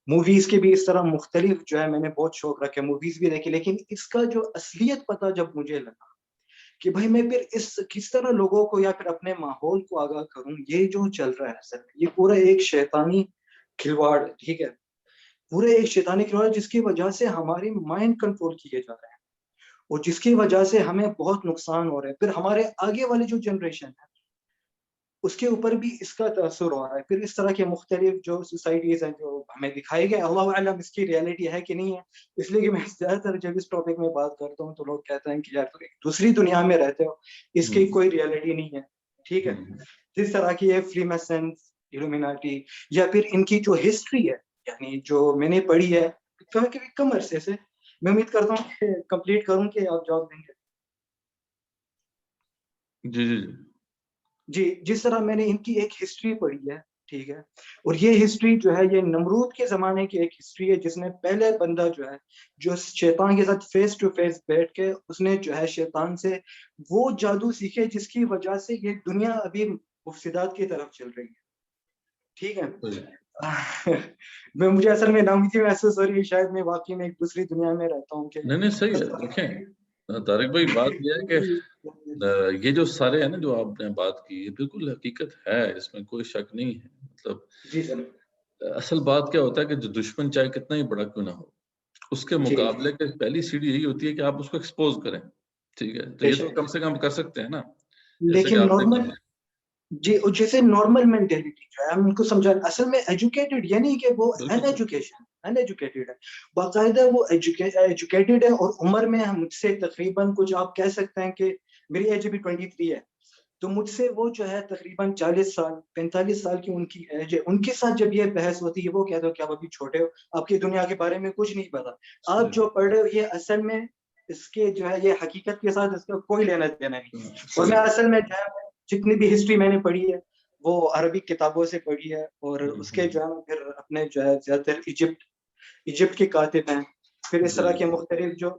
موویز کے بھی اس طرح مختلف جو ہے میں نے بہت شوق رکھے, موویز بھی دیکھی, لیکن اس کا جو اصلیت پتہ جب مجھے لگا کہ بھائی میں پھر کس طرح لوگوں کو یا پھر اپنے ماحول کو آگاہ کروں, یہ جو چل رہا ہے اصل میں یہ پورا ایک شیطانی کھلواڑ ہے, ٹھیک ہے, پورے ایک شیطانی کھلواڑ جس کی وجہ سے ہماری مائنڈ کنٹرول کیے جا رہے ہیں اور جس کی وجہ سے ہمیں بہت نقصان ہو رہا ہے. پھر ہمارے آگے والی جو جنریشن ہے اس کے اوپر بھی اس کا تاثر ہو رہا ہے. پھر اس طرح کے مختلف جو سوسائٹیز ہیں جو ہمیں دکھائی گئے, اللہ اعلم اس کی ریئلٹی ہے کہ نہیں ہے, اس لیے کہ میں زیادہ تر جب اس ٹاپک میں بات کرتا ہوں تو لوگ کہتے ہیں کہ یار تم ایک دوسری دنیا میں رہتے ہو, اس کی کوئی ریئلٹی نہیں ہے, ٹھیک ہے. جس طرح کی ہے فری میسنز, ایلومیناٹی, یا پھر ان کی جو ہسٹری ہے یعنی جو میں نے پڑھی ہے کم عرصے سے, میں امید کرتا ہوں کہ کمپلیٹ کروں کہ آپ جواب دیں گے. جی جی جی, جس طرح میں نے ان کی ایک ہسٹری پڑھی ہے, ٹھیک ہے, اور یہ ہسٹری جو ہے یہ نمرود کے زمانے کی ایک ہسٹری ہے جس نے پہلے بندہ جو ہے جو شیطان کے ساتھ فیس ٹو فیس بیٹھ کے اس نے جو ہے شیطان سے وہ جادو سیکھے جس کی وجہ سے یہ دنیا ابھی مفسدات کی طرف چل رہی ہے, ٹھیک ہے. مجھے اصل میں ناامیدی محسوس ہو رہی ہے, شاید میں واقعی میں ایک دوسری دنیا میں رہتا ہوں. کہ نہیں صحیح ہے. دیکھیں طارق بھائی, بات یہ ہے کہ یہ جو سارے ہیں نا جو آپ نے بات کی, یہ بالکل حقیقت ہے, اس میں کوئی شک نہیں ہے. مطلب جی سر, اصل بات کیا ہوتا ہے کہ جو دشمن چاہے کتنا ہی بڑا کیوں نہ ہو, اس کے مقابلے کے پہلی سیڑھی یہی ہوتی ہے کہ آپ اس کو ایکسپوز کریں, ٹھیک ہے. تو یہ تو کم سے کم کر سکتے ہیں نا, لیکن نارمل جی, جیسے نارمل مینٹیلٹی جو ہے ہم ان کو سمجھائیں, اصل میں ایجوکیٹڈ یہ نہیں کہ وہ ان ایجوکیٹڈ ہے, باقاعدہ وہ ایجوکیٹڈ ہے, اور عمر میں مجھ سے تقریباً کچھ آپ کہہ سکتے ہیں کہ میری ایج ابھی 23 ہے, تو مجھ سے وہ جو ہے تقریباً 40 سال 45 سال کی ان کی ایج ہے. ان کے ساتھ جب یہ بحث ہوتی ہے وہ کہتے ہو کہ آپ ابھی چھوٹے ہو, آپ کی دنیا کے بارے میں کچھ نہیں پتا, آپ جو پڑھ رہے ہو یہ اصل میں اس کے جو ہے یہ حقیقت کے ساتھ اس کا کوئی لینا دینا نہیں. اور میں اصل میں جو ہے جتنی بھی ہسٹری میں نے پڑھی ہے وہ عربی کتابوں سے پڑھی ہے, اور اس کے جو ہے پھر اپنے جو ہے زیادہ تر ایجپٹ کے کاتب ہیں, پھر اس طرح کے مختلف جو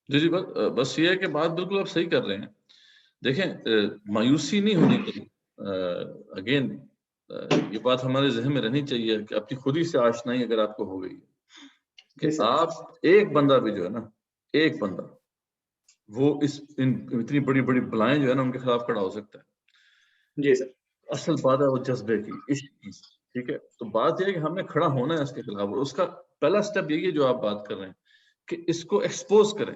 جی بس یہ ہے کہ بات بالکل آپ صحیح کر رہے ہیں. دیکھیں مایوسی نہیں ہونی چاہیے. اگین یہ بات ہمارے ذہن میں رہنی چاہیے کہ اپنی خودی سے آشنائی اگر آپ کو ہو گئی کہ آپ ایک بندہ بھی جو ہے نا, ایک بندہ وہ اتنی بڑی بڑی بلائیں جو ہے نا ان کے خلاف کھڑا ہو سکتا ہے. جی سر, اصل بات ہے وہ جذبے کی, عشق کی, ٹھیک ہے. تو بات یہ ہے کہ ہم نے کھڑا ہونا ہے اس کے خلاف, اور اس کا پہلا سٹیپ یہی ہے جو آپ بات کر رہے ہیں کہ اس کو ایکسپوز کریں.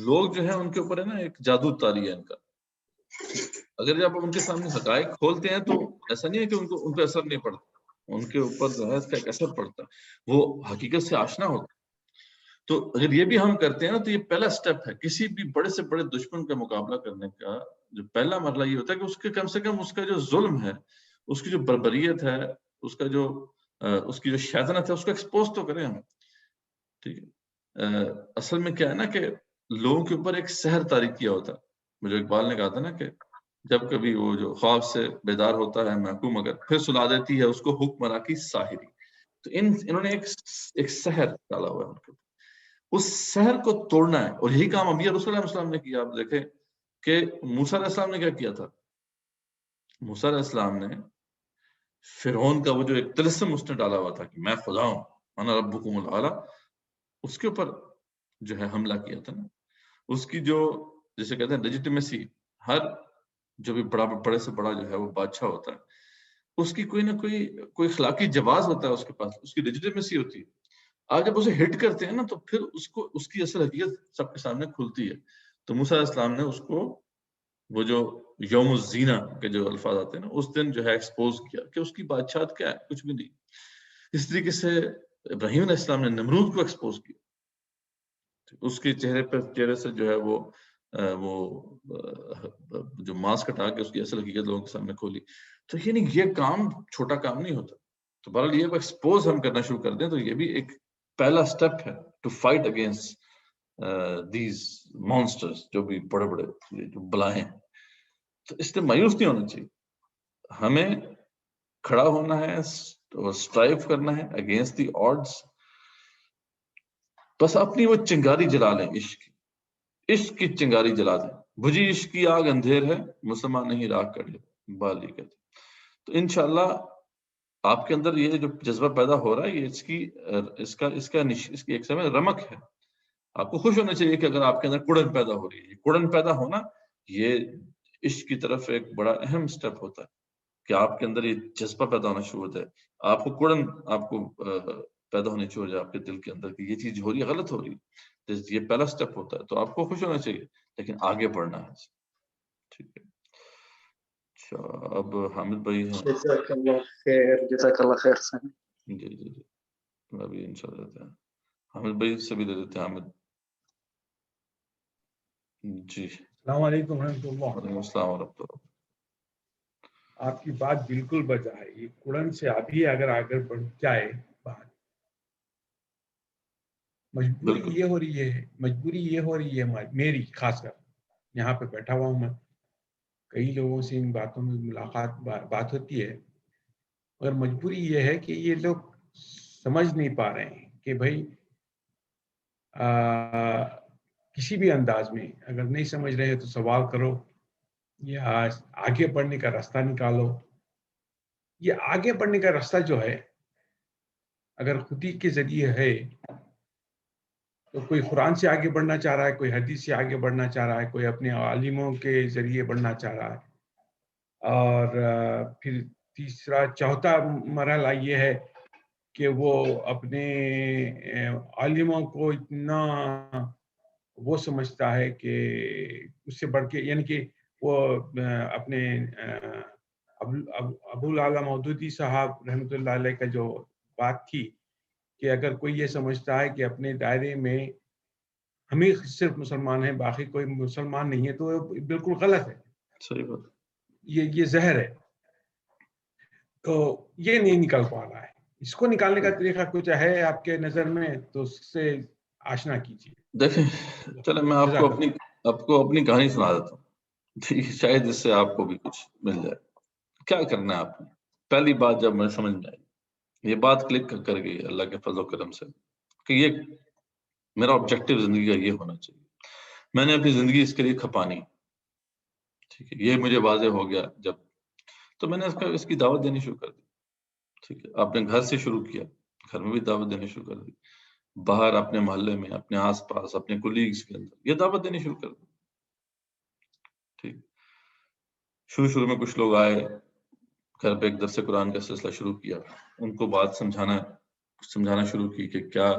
لوگ جو ہے ان کے اوپر ہے نا ایک جادو طاری ہے ان کا. اگر جب ان کے سامنے حقائق کھولتے ہیں تو ایسا نہیں ہے کہ ان پہ اثر نہیں پڑتا, ان کے اوپر جو ہے اس کا ایک اثر پڑتا ہے, وہ حقیقت سے آشنا ہوتا ہے. تو اگر یہ بھی ہم کرتے ہیں نا تو یہ پہلا سٹیپ ہے کسی بھی بڑے سے بڑے دشمن کا مقابلہ کرنے کا. جو پہلا مرحلہ یہ ہوتا ہے کہ اس کے کم سے کم اس کا جو ظلم ہے, اس کی جو بربریت ہے, اس کا جو اس کی جو شیطنت ہے اس کو ایکسپوز تو کریں ہم, ٹھیک ہے. اصل میں کیا ہے نا کہ لوگوں کے اوپر ایک سحر طاری کیا ہوتا ہے. مجھے اقبال نے کہا تھا نا کہ جب کبھی وہ جو خواب سے بیدار ہوتا ہے محکوم مگر پھر سلا دیتی ہے اس کو حکمراں کی ساحری. تو انہوں نے ایک سحر ڈالا ہوا ہے ان کے اوپر, اس سحر کو توڑنا ہے, اور یہی کام انبیاء رسول علیہ السلام نے کیا. آپ دیکھیں کہ موسیٰ علیہ السلام نے کیا کیا تھا. موسیٰ علیہ السلام نے فرعون کا وہ جو ایک طلسم اس نے ڈالا ہوا تھا کہ میں خدا ہوں, انا ربکم الاعلی, اس کے اوپر جو ہے حملہ کیا تھا نا. اس کی جو جیسے کہتے ہیں لیجیٹمیسی, ہر جو بھی بڑے سے بڑا جو ہے وہ بادشاہ ہوتا ہے, اس کی کوئی نہ کوئی اخلاقی جواز ہوتا ہے اس کے پاس, اس کی لیجیٹمیسی ہوتی ہے. آج جب اسے ہٹ کرتے ہیں نا تو پھر اس کی اصل حقیقت سب کے سامنے کھلتی ہے. تو موسیٰ علیہ السلام نے اس کو وہ جو یوم الزینہ کے جو الفاظ آتے ہیں نا اس دن جو ہے ایکسپوز کیا کہ اس کی بادشاہت کیا ہے, کچھ بھی نہیں. اس طریقے سے ابراہیم علیہ السلام نے نمرود کو ایکسپوز کیا, اس کے چہرے سے جو ہے وہ جو ماسک ہٹا کے اس کی اصل حقیقت لوگوں کے سامنے کھولی. تو یہ کام چھوٹا کام نہیں ہوتا. تو بہرحال یہ ایکسپوز ہم کرنا شروع کر دیں تو یہ بھی ایک پہلا سٹیپ ہے to fight against these monsters, جو بھی بڑے بڑے جو بلائیں. تو اس سے مایوس نہیں ہونا چاہیے, ہمیں کھڑا ہونا ہے اور اسٹرائیو کرنا ہے اگینسٹ دی آڈز. بس اپنی وہ چنگاری جلا لیں, عشق کی چنگاری جلا دیں. بجھی عشق کی آگ اندھیر ہے, مسلمان نہیں راہ کر لے بالی کہتے. تو انشاءاللہ آپ کے اندر یہ جو جذبہ پیدا ہو رہا ہے یہ اس کی ایک سمے رمق ہے. آپ کو خوش ہونا چاہیے کہ اگر آپ کے اندر کڑن پیدا ہو رہی ہے. کڑن پیدا ہونا یہ عشق کی طرف ایک بڑا اہم سٹیپ ہوتا ہے کہ آپ کے اندر یہ جذبہ پیدا ہونا شروع ہوتا ہے. آپ کو کڑن آپ کو پیدا ہونی شروع ہو جائے آپ کے دل کے اندر کہ یہ چیز ہو رہی ہے، غلط ہو رہی ہے. یہ پہلا سٹیپ ہوتا ہے. تو آپ کو خوش ہونا چاہیے لیکن آگے بڑھنا ہے. ٹھیک ہے. اچھا اب حامد بھائی ہیں. جزاک اللہ خیر، جزاک اللہ خیر سن. جی جی جی میں بھی انشاءاللہ دیتے ہیں. حامد بھائی سے بھی دے دیتے ہیں. حامد جی. السلام علیکم ورحمۃ اللہ. وعلیکم السلام ورحمۃ اللہ. آپ کی بات بالکل بجا ہے. یہ قرآن سے ابھی اگر آگے بڑھ جائے بات، مجبوری یہ ہو رہی ہے میری، خاص کر یہاں پہ بیٹھا ہوا ہوں میں، کئی لوگوں سے ان باتوں میں بات ہوتی ہے، مگر مجبوری یہ ہے کہ یہ لوگ سمجھ نہیں پا رہے ہیں کہ بھائی کسی بھی انداز میں اگر نہیں سمجھ رہے تو سوال کرو یا آگے بڑھنے کا راستہ نکالو. یہ آگے بڑھنے کا راستہ جو ہے اگر خودی کے ذریعے ہے تو کوئی قرآن سے آگے بڑھنا چاہ رہا ہے، کوئی حدیث سے آگے بڑھنا چاہ رہا ہے، کوئی اپنے عالموں کے ذریعے بڑھنا چاہ رہا ہے. اور پھر تیسرا چوتھا مرحلہ یہ ہے کہ وہ اپنے عالموں کو اتنا وہ سمجھتا ہے کہ اس سے بڑھ کے، یعنی کہ وہ اپنے ابو العلا مودودی صاحب رحمۃ اللہ علیہ کا جو بات تھی کہ اگر کوئی یہ سمجھتا ہے کہ اپنے دائرے میں ہم ہی صرف مسلمان ہیں، باقی کوئی مسلمان نہیں ہے، تو بالکل غلط ہے. صحیح بات. یہ زہر ہے. تو یہ نہیں نکل پا رہا ہے. اس کو نکالنے کا طریقہ کچھ ہے آپ کے نظر میں تو اس سے آشنا کیجیے. دیکھیں چلیں میں آپ کو اپنی کہانی سنا دیتا ہوں، شاید اس سے آپ کو بھی کچھ مل جائے. کیا کرنا ہے آپ نے؟ پہلی بات جب میں سمجھ میں آئی، یہ بات کلک کر گئی اللہ کے فضل و کرم سے کہ یہ میرا آبجیکٹو زندگی کا یہ ہونا چاہیے. میں نے اپنی زندگی اس کے لیے کھپانی. ٹھیک ہے. یہ مجھے واضح ہو گیا جب تو میں نے اس کی دعوت دینی شروع کر دی. ٹھیک ہے. اپنے گھر سے شروع کیا، گھر میں بھی دعوت دینی شروع کر دی، باہر اپنے محلے میں، اپنے آس پاس، اپنے کولیگز کے اندر یہ دعوت دینی شروع کر دی. ٹھیک. شروع میں کچھ لوگ آئے گھر پہ، ایک درس قرآن کا سلسلہ شروع کیا، ان کو بات سمجھانا شروع کی کہ کیا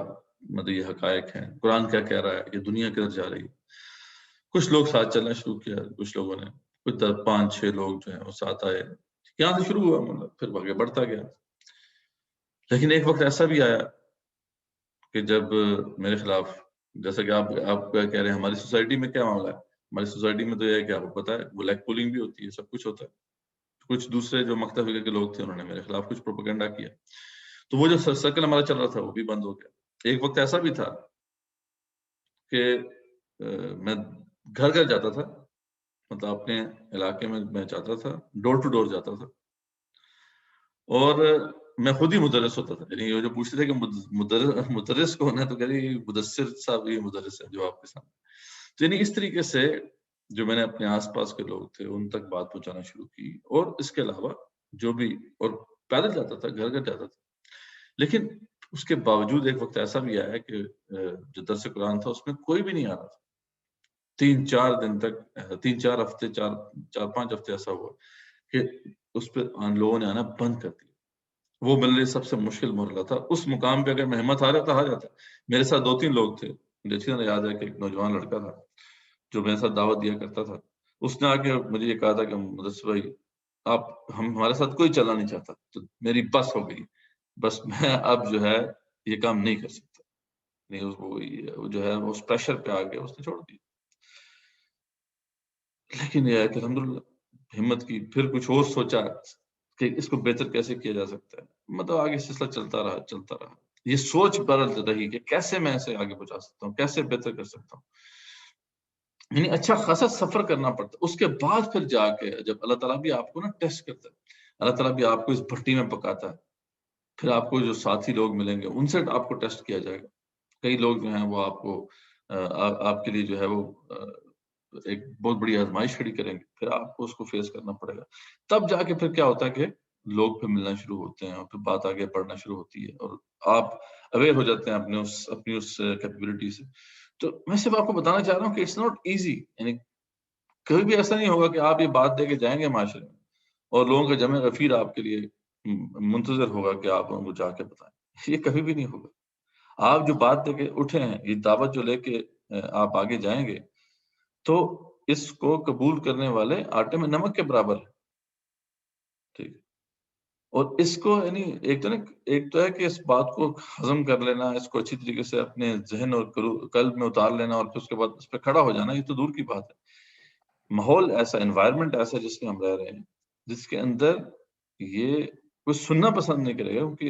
مطلب یہ حقائق ہیں، قرآن کیا کہہ رہا ہے، یہ دنیا کدھر جا رہی ہے. کچھ لوگ ساتھ چلنا شروع کیا، کچھ لوگوں نے، کچھ 5-6 لوگ جو ہیں وہ ساتھ آئے. یہاں سے شروع ہوا، مطلب پھر آگے بڑھتا گیا. لیکن ایک وقت ایسا بھی آیا کہ جب میرے خلاف، جیسا کہ آپ کہہ رہے ہیں ہماری سوسائٹی میں کیا معاملہ ہے، ہماری سوسائٹی میں تو یہ ہے کہ آپ کو پتا ہے بلیک پولنگ بھی ہوتی ہے، سب کچھ ہوتا ہے. کچھ دوسرے جو مکتب فکر کے لوگ تھے انہوں نے میرے خلاف کچھ پروپیگنڈا کیا، تو وہ جو سرکل ہمارا چل رہا تھا وہ بھی بند ہو گیا. ایک وقت ایسا بھی تھا کہ میں گھر جاتا تھا، مطلب اپنے علاقے میں میں جاتا تھا، ڈور ٹو ڈور جاتا تھا، اور میں خود ہی مدرس ہوتا تھا. یعنی جو پوچھتے تھے کہ مدرس کون ہے تو کہہ رہی مدثر صاحب یہ مدرس ہے جو آپ کے سامنے. تو یعنی اس طریقے سے جو میں نے اپنے آس پاس کے لوگ تھے ان تک بات پہنچانا شروع کی، اور اس کے علاوہ جو بھی، اور پیدل جاتا تھا، گھر جاتا تھا. لیکن اس کے باوجود ایک وقت ایسا بھی آیا کہ جو درس قرآن تھا اس میں کوئی بھی نہیں آ رہا تھا. 3-4 دن تک، 3-4 ہفتے، 4-5 ہفتے ایسا ہوا کہ اس پہ لوگوں نے آنا بند کر دیا. وہ میرے لیے سب سے مشکل مرحلہ تھا. اس مقام پہ اگر میں ہمت آ جاتا. میرے ساتھ 2-3 لوگ تھے، مجھے اچھی طرح یاد ہے کہ ایک نوجوان لڑکا تھا جو میرے ساتھ دعوت دیا کرتا تھا. اس نے آ کے مجھے یہ کہا تھا کہ مدثر بھائی ہمارے ساتھ کوئی چلنا نہیں چاہتا. تو میری بس ہو گئی، بس میں اب جو ہے یہ کام نہیں کر سکتا. نہیں، وہ جو ہے اس پریشر پہ آ گیا، اس نے چھوڑ دیا. لیکن یہ ہے کہ الحمدللہ ہمت کی، پھر کچھ اور سوچا کہ اس کو بہتر کیسے کیا جا سکتا ہے. مطلب آگے سلسلہ چلتا رہا. یہ سوچ بدل رہی کہ کیسے میں اسے آگے پہنچا سکتا ہوں، کیسے بہتر کر سکتا ہوں. یعنی اچھا خاصا سفر کرنا پڑتا. اس کے بعد پھر جا کے جب اللہ تعالیٰ بھی آپ کو نا ٹیسٹ کرتا ہے، اللہ تعالیٰ بھی آپ کو اس بھٹی میں پکاتا ہے، پھر آپ کو جو ساتھی لوگ ملیں گے ان سے آپ کو ٹیسٹ کیا جائے گا. کئی لوگ جو ہیں وہ آپ کو آپ کے لیے جو ہے وہ ایک بہت بڑی آزمائش کھڑی کریں گے، پھر آپ کو اس کو فیس کرنا پڑے گا. تب جا کے پھر کیا ہوتا ہے کہ لوگ پھر ملنا شروع ہوتے ہیں اور پھر بات آگے بڑھنا شروع ہوتی ہے اور آپ اویئر ہو جاتے ہیں اپنی اس کیپیبلٹی سے. تو میں صرف آپ کو بتانا چاہ رہا ہوں کہ اٹس ناٹ ایزی. یعنی کبھی بھی ایسا نہیں ہوگا کہ آپ یہ بات دے کے جائیں گے معاشرے میں اور لوگوں کا جمع غفیر آپ کے لیے منتظر ہوگا کہ آپ ان کو جا کے بتائیں. یہ کبھی بھی نہیں ہوگا. آپ جو بات دے کے اٹھے ہیں, یہ دعوت جو لے کے آپ آگے جائیں گے, تو اس کو قبول کرنے والے آٹے میں نمک کے برابر ہے. ٹھیک. اور اس کو یعنی ایک تو ہے کہ اس بات کو ہضم کر لینا, اس کو اچھی طریقے سے اپنے ذہن اور قلب میں اتار لینا اور پھر اس کے بعد اس پہ کھڑا ہو جانا, یہ تو دور کی بات ہے. ماحول ایسا, انوائرمنٹ ایسا جس میں ہم رہ رہے ہیں, جس کے اندر یہ کوئی سننا پسند نہیں کرے گا, کیونکہ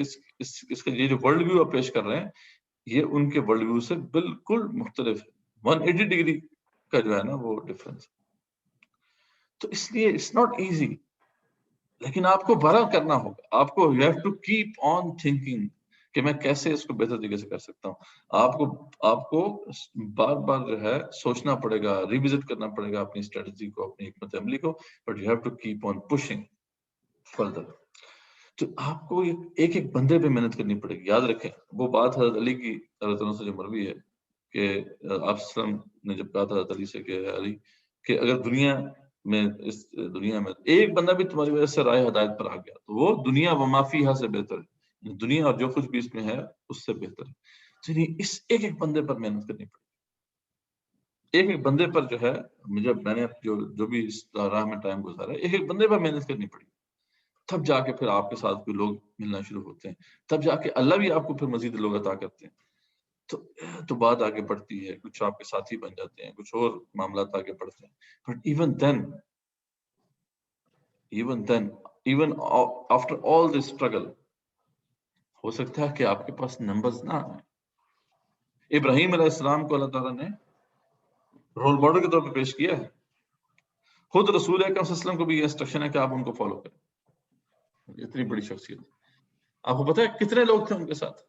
اس کا یہ جو ورلڈ ویو آپ پیش کر رہے ہیں یہ ان کے ورلڈ ویو سے بالکل مختلف ہے. 180 ڈگری کا جو ہے نا وہ ڈفرنس. تو اس لیے اٹس ناٹ ایزی, لیکن آپ کو بڑا کرنا ہوگا. آپ کو you have to keep on thinking کہ میں کیسے اس کو بہتر طریقے سے کر سکتا ہوں. آپ کو بار بار جو ہے سوچنا پڑے گا, ریوزٹ کرنا پڑے گا اپنی اسٹریٹجی کو, اپنی حکمت عملی کو, but you have to keep on pushing further. تو آپ کو ایک ایک بندے پہ محنت کرنی پڑے گی. یاد رکھیں وہ بات حضرت علی کی اللہ تعالیٰ سے جو مروی ہے کہ آپ وسلم نے جب کہا تھا حضرت علی سے کہ علی کہ اگر دنیا میں اس دنیا میں ایک بندہ بھی تمہاری وجہ سے رائے ہدایت پر آ گیا تو وہ دنیا و ما فیہا سے بہتر ہے. دنیا اور جو کچھ بھی اس میں ہے اس سے بہتر ہے. تو اس ایک ایک بندے پر محنت کرنی پڑے گی. ایک ایک بندے پر جو ہے مجھے میں نے جو بھی اس راہ میں ٹائم گزارا ہے, ایک ایک بندے پر محنت کرنی پڑے گی. تب جا کے پھر آپ کے ساتھ کوئی لوگ ملنا شروع ہوتے ہیں, تب جا کے اللہ بھی آپ کو پھر مزید لوگ عطا کرتے ہیں. تو بات آگے بڑھتی ہے, کچھ آپ کے ساتھی بن جاتے ہیں, کچھ اور معاملات آگے بڑھتے ہیں. But even after all this struggle ہو سکتا ہے کہ آپ کے پاس نمبرز نہ آئیں. ابراہیم علیہ السلام کو اللہ تعالیٰ نے رول ماڈل کے طور پہ پیش کیا ہے. خود رسول اکرم صلی اللہ علیہ وسلم کو بھی یہ انسٹرکشن ہے کہ آپ ان کو فالو کریں. اتنی بڑی شخصیت, آپ کو پتا ہے کتنے لوگ تھے ان کے ساتھ؟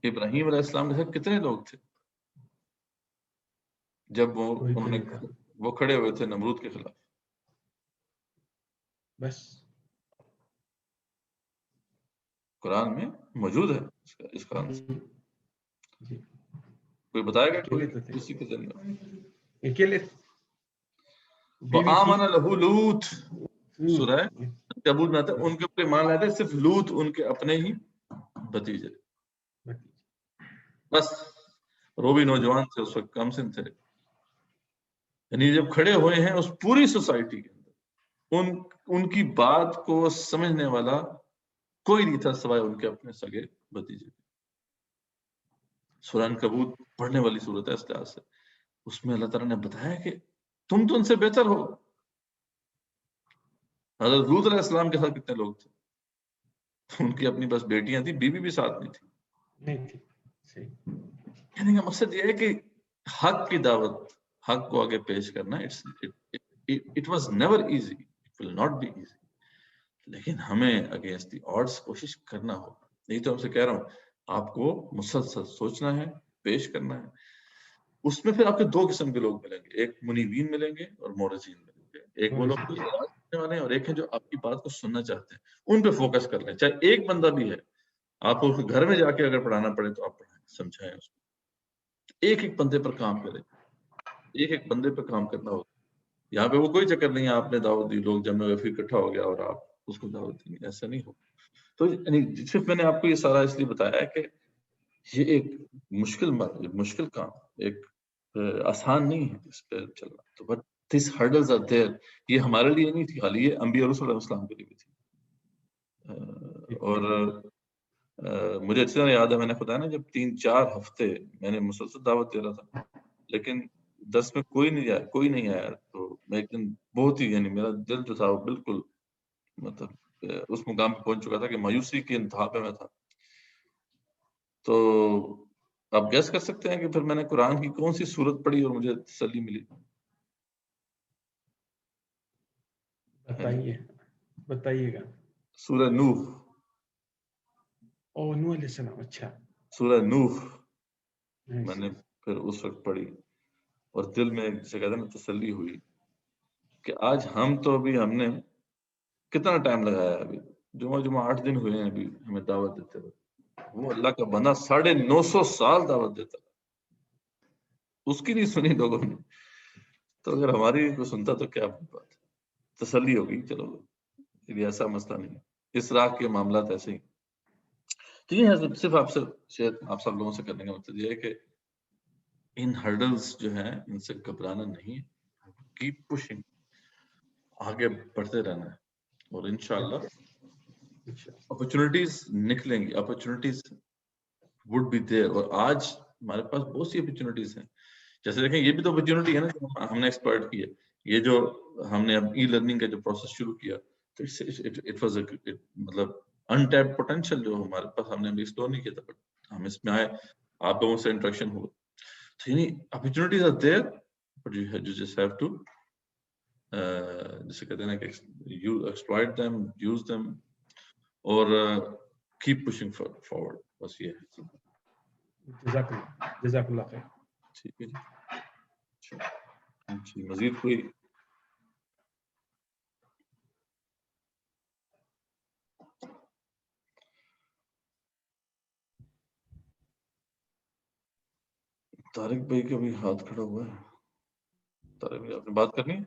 ابراہیم علیہ السلام کے ساتھ کتنے لوگ تھے جب وہ کھڑے ہوئے تھے نمرود کے خلاف؟ بس قرآن میں موجود ہے اس کا آنسر. کوئی بتائے گا کسی کے ذریعے اکیلے وآمن لہو لوط سورہ کبوت میں آتا ہے ان کے اوپر ایمان لاتے صرف لوط ان کے اپنے ہی بھتیجے, بس وہ بھی نوجوان تھے اس وقت, کم سن تھے. یعنی جب کھڑے ہوئے ہیں اس پوری سوسائٹی کے اندر ان کی بات کو سمجھنے والا کوئی نہیں تھا سوائے ان کے اپنے سگے بھتیجے. سورہ عنکبوت پڑھنے والی صورت ہے اس لحاظ سے, اس میں اللہ تعالیٰ نے بتایا کہ تم تو ان سے بہتر ہو. حضرت لوط علیہ السلام کے ساتھ کتنے لوگ تھے؟ ان کی اپنی بس بیٹیاں تھیں, بیوی بھی ساتھ نہیں تھی. کہنے کا مقصد یہ ہے کہ حق کی دعوت, حق کو آگے پیش کرنا it was never easy, it will not be easy, لیکن ہمیں اگینسٹ دی آڈس کوشش کرنا ہوگا. نہیں تو ہم سے کہہ رہا ہوں آپ کو مسلسل سوچنا ہے, پیش کرنا ہے. اس میں پھر آپ کے دو قسم کے لوگ ملیں گے, ایک منیبین ملیں گے اور مورزین ملیں گے. ایک وہ لوگ والے اور ایک ہے جو آپ کی بات کو سننا چاہتے ہیں. ان پہ فوکس کر لیں, چاہے ایک بندہ بھی ہے, آپ کو گھر میں جا کے اگر پڑھانا پڑے تو آپ پڑھائیں, سمجھائیں اس کو. ایک ایک بندے پر کام کریں, ایک ایک بندے پر کام کرنا ہوگا. یہاں پہ وہ کوئی چکر نہیں ہے آپ نے دعوت دی, لوگ جمع ہوئے پھر اکٹھا ہو گیا اور آپ اس کو دعوت دیں گے, ایسا نہیں ہوگا. تو صرف میں نے آپ کو یہ سارا اس لیے بتایا ہے کہ یہ ایک مشکل کام, ایک آسان نہیں ہے اس پہ چلنا. تو but these hurdles are there. یہ ہمارے لیے نہیں تھی خالی, یہ انبیاء رسول علیہ السلام کے لیے بھی تھی. اور مجھے اچھی طرح یاد ہے, میں نے خدا نا جب 3-4 ہفتے میں نے مسلسل دعوت دے رہا تھا, لیکن 10 میں کوئی نہیں آیا. تو میں ایک دن بہت ہی, یعنی میرا دل جو تھا وہ بالکل مطلب اس مقام پہ پہنچ چکا تھا کہ مایوسی کے انتہا پہ میں تھا. تو آپ گیس کر سکتے ہیں کہ پھر میں نے قرآن کی کون سی سورت پڑھی اور مجھے تسلی ملی؟ بتائیے گا. سورہ نوح. نوح علیہ السلام. اچھا, سورہ نوح میں نے پھر اس وقت پڑھی اور دل میں جسے کہتے ہیں نا تسلی ہوئی کہ آج ہم تو ابھی ہم نے کتنا ٹائم لگایا ابھی جمعہ 8 دن ہوئے ہیں ابھی ہمیں دعوت دیتے ہوئے. وہ اللہ کا بندہ 950 سال دعوت دیتا اس کی نہیں سنی لوگوں نے. تو اگر ہماری کو سنتا تو کیا بات, تسلی ہوگی. چلو یہ ایسا مسئلہ نہیں, اس راہ کے معاملات ایسے ہی. تو یہ ہے صرف آپ سے شاید آپ سب لوگوں سے کرنے کا مطلب یہ ہے کہ ان ہرڈلز جو ہیں ان سے گھبرانا نہیں ہے, کیپ پشنگ, آگے بڑھتے رہنا ہے, اور انشاءاللہ اپرچونٹیز نکلیں گی, اپرچونٹیز would be there. اور آج ہمارے پاس بہت سی اپرچونٹیز ہیں. جیسے دیکھیں یہ بھی تو اپرچونٹی ہے نا جو ہم نے ایکسپرٹ کی ہے. یہ جو ہم نے اب ای لرننگ کا جو پروسیس شروع کیا تو اٹ واز مطلب انٹیپ پوٹینشیل جو ہمارے پاس ہم نے ابھی ایکسپلور نہیں کیا تھا, بٹ ہم اس میں آئے, آپ لوگوں سے انٹریکشن ہوا. تو یعنی opportunities are there, but you just have to جسے کہتے ہیں نا کہ you exploit them, use them, اور کیپ پشنگ فارورڈ. بس یہ ہے. جزاک اللہ خیر. ٹھیک ہے جی, مزید کوئی؟ طارق بھائی کا بھی ہاتھ کھڑا ہوا ہے. طارق بھائی آپ نے بات کرنی ہے؟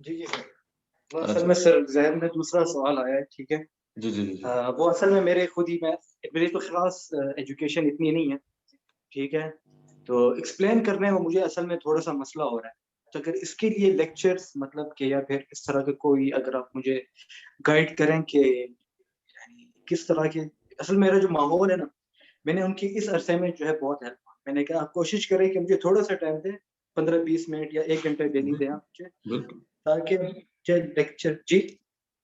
جی سر, اصل میں سر ذہن میں دوسرا سوال آیا ہے. ٹھیک ہے جی جی جی. وہ اصل میں میرے خود ہی میری تو خاص ایجوکیشن اتنی نہیں ہے. ٹھیک ہے, تو ایکسپلین کرنے میں مجھے اصل میں تھوڑا سا مسئلہ ہو رہا ہے. تو اگر اس کے لیے لیکچرز مطلب کہ یا پھر اس طرح کے کوئی اگر آپ مجھے گائیڈ کریں کہ یعنی کس طرح کے, اصل میرا جو ماحول ہے نا, میں نے ان کی اس عرصے میں جو ہے بہت ہیلپ, میں نے کہا آپ کوشش کریں کہ مجھے تھوڑا سا ٹائم دیں, 15-20 منٹ یا 1 گھنٹہ ڈیلی دیں آپ مجھے, بالکل تاکہ لیکچر. جی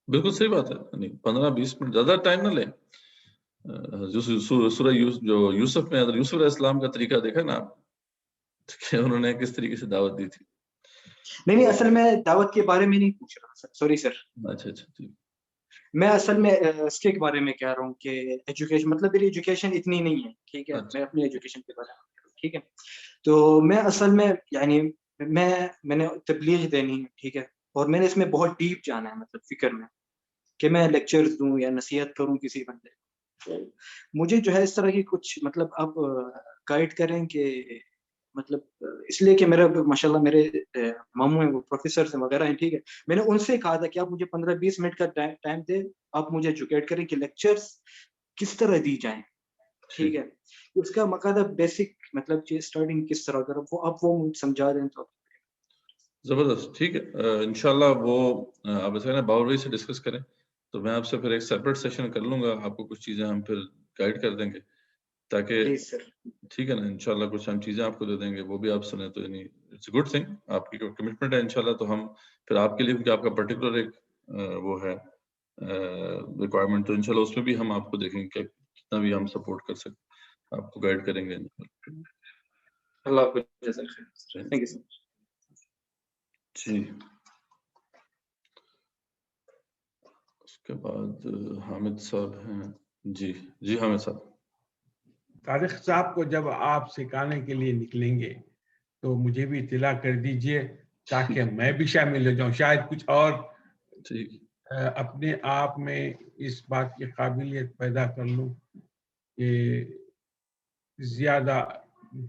بالکل صحیح بات ہے, 15-20 منٹ, زیادہ ٹائم نہ لیں. سورہ جو یوسف میں یوسف علیہ السلام کا طریقہ دیکھا نا آپ, کہ انہوں نے کس طریقے سے دعوت دی تھی. نہیں اصل میں دعوت کے بارے میں نہیں پوچھ رہا سر, سوری سر. اچھا ٹھیک. میں اصل میں اس کے بارے میں کہہ رہا ہوں کہ ایجوکیشن مطلب میری ایجوکیشن اتنی نہیں ہے. ٹھیک ہے, میں اپنی ایجوکیشن کے بارے میں. ٹھیک ہے, تو میں اصل میں یعنی میں نے تبلیغ دینی ہے. ٹھیک ہے, اور میں نے اس میں بہت ڈیپ جانا ہے, مطلب فکر میں کہ میں لیکچرز دوں یا نصیحت کروں کسی بندے کو. مجھے جو ہے اس طرح کی کچھ مطلب آپ گائیڈ کریں کہ مطلب اس لیے کہ میرا ماشاءاللہ میرے ماموں ہیں, وہ پروفیسر سے وغیرہ ہیں. ٹھیک ہے, میں نے ان سے کہا تھا کہ آپ مجھے 15-20 منٹ کا ٹائم دیں, آپ مجھے ایجوکیٹ کریں کہ لیکچرز کس طرح دی جائیں. ٹھیک ہے, اس کا مقاصد بیسک مطلب کہ اسٹارٹنگ کس طرح کرو, وہ آپ وہ سمجھا دیں تو زبردست. ٹھیک ہے, انشاءاللہ وہ آپ ایسا نا باور بھائی سے ڈسکس کریں, تو میں آپ سے پھر ایک سیپریٹ سیشن کر لوں گا, آپ کو کچھ چیزیں ہم پھر گائیڈ کر دیں گے تاکہ, ٹھیک ہے نا, انشاءاللہ کچھ ہم چیزیں آپ کو دے دیں گے, وہ بھی آپ سنیں. تو یعنی اٹس اے گڈ تھنگ, آپ کی کمٹمنٹ ہے انشاءاللہ. تو ہم پھر آپ کے لیے, کیونکہ آپ کا پرٹیکولر ایک وہ ہے ریکوائرمنٹ, تو انشاءاللہ اس میں بھی ہم آپ کو دیکھیں گے کہ کتنا بھی ہم سپورٹ کر سکیں, آپ کو گائیڈ کریں گے. اللہ حافظ. تھینک یو سو مچ. جی, اس کے بعد حامد صاحب ہیں. جی حامد صاحب. طارق صاحب کو جب آپ سکھانے کے لیے نکلیں گے تو مجھے بھی اطلاع کر دیجئے تاکہ میں بھی شامل ہو جاؤں, شاید کچھ اور اپنے آپ میں اس بات کی قابلیت پیدا کر لوں کہ زیادہ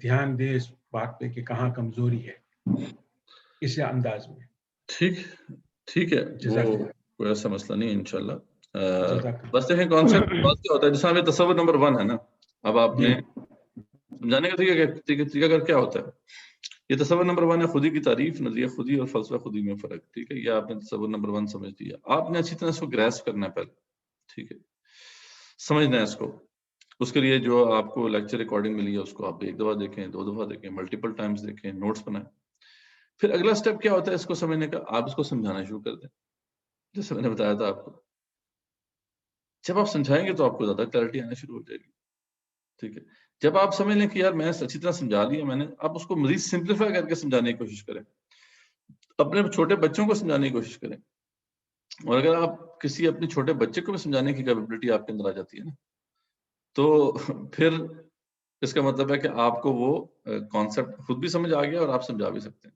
دھیان دے اس بات پہ کہ کہاں کمزوری ہے, اس انداز میں. ٹھیک ہے, وہ کوئی ایسا مسئلہ نہیں ہے انشاءاللہ. بس دیکھیں کانسیپٹ بات کیا ہوتا ہے, جیسے ہمیں تصور نمبر 1 ہے نا, اب آپ نے سمجھانے کا طریقہ کر کیا ہوتا ہے. یہ تصور نمبر 1 ہے, خودی کی تعریف, نظریہ خودی اور فلسفہ خودی میں فرق. ٹھیک ہے, یہ آپ نے تصور نمبر 1 سمجھ لیا. آپ نے اچھی طرح اس کو گریسپ کرنا ہے پہلے. ٹھیک ہے, سمجھنا ہے اس کو. اس کے لیے جو آپ کو لیکچر ریکارڈنگ ملی ہے اس کو آپ 1 دفعہ دیکھیں, 2 دفعہ دیکھیں, ملٹیپل ٹائمز دیکھیں, نوٹس بنائیں. پھر اگلا سٹیپ کیا ہوتا ہے اس کو سمجھنے کا, آپ اس کو سمجھانا شروع کر دیں. جیسے میں نے بتایا تھا آپ کو, جب آپ سمجھائیں گے تو آپ کو زیادہ کلیئرٹی آنا شروع ہو جائے گی. ٹھیک ہے, جب آپ سمجھ لیں کہ یار میں اچھی طرح سمجھا لیا میں نے, آپ اس کو مزید سمپلیفائی کر کے سمجھانے کی کوشش کریں, اپنے چھوٹے بچوں کو سمجھانے کی کوشش کریں. اور اگر آپ کسی اپنے چھوٹے بچے کو بھی سمجھانے کی کیپیبلٹی آپ کے اندر آ جاتی ہے نا, تو پھر اس کا مطلب ہے کہ آپ کو وہ کانسیپٹ خود بھی سمجھ آ گیا اور آپ سمجھا بھی سکتے ہیں.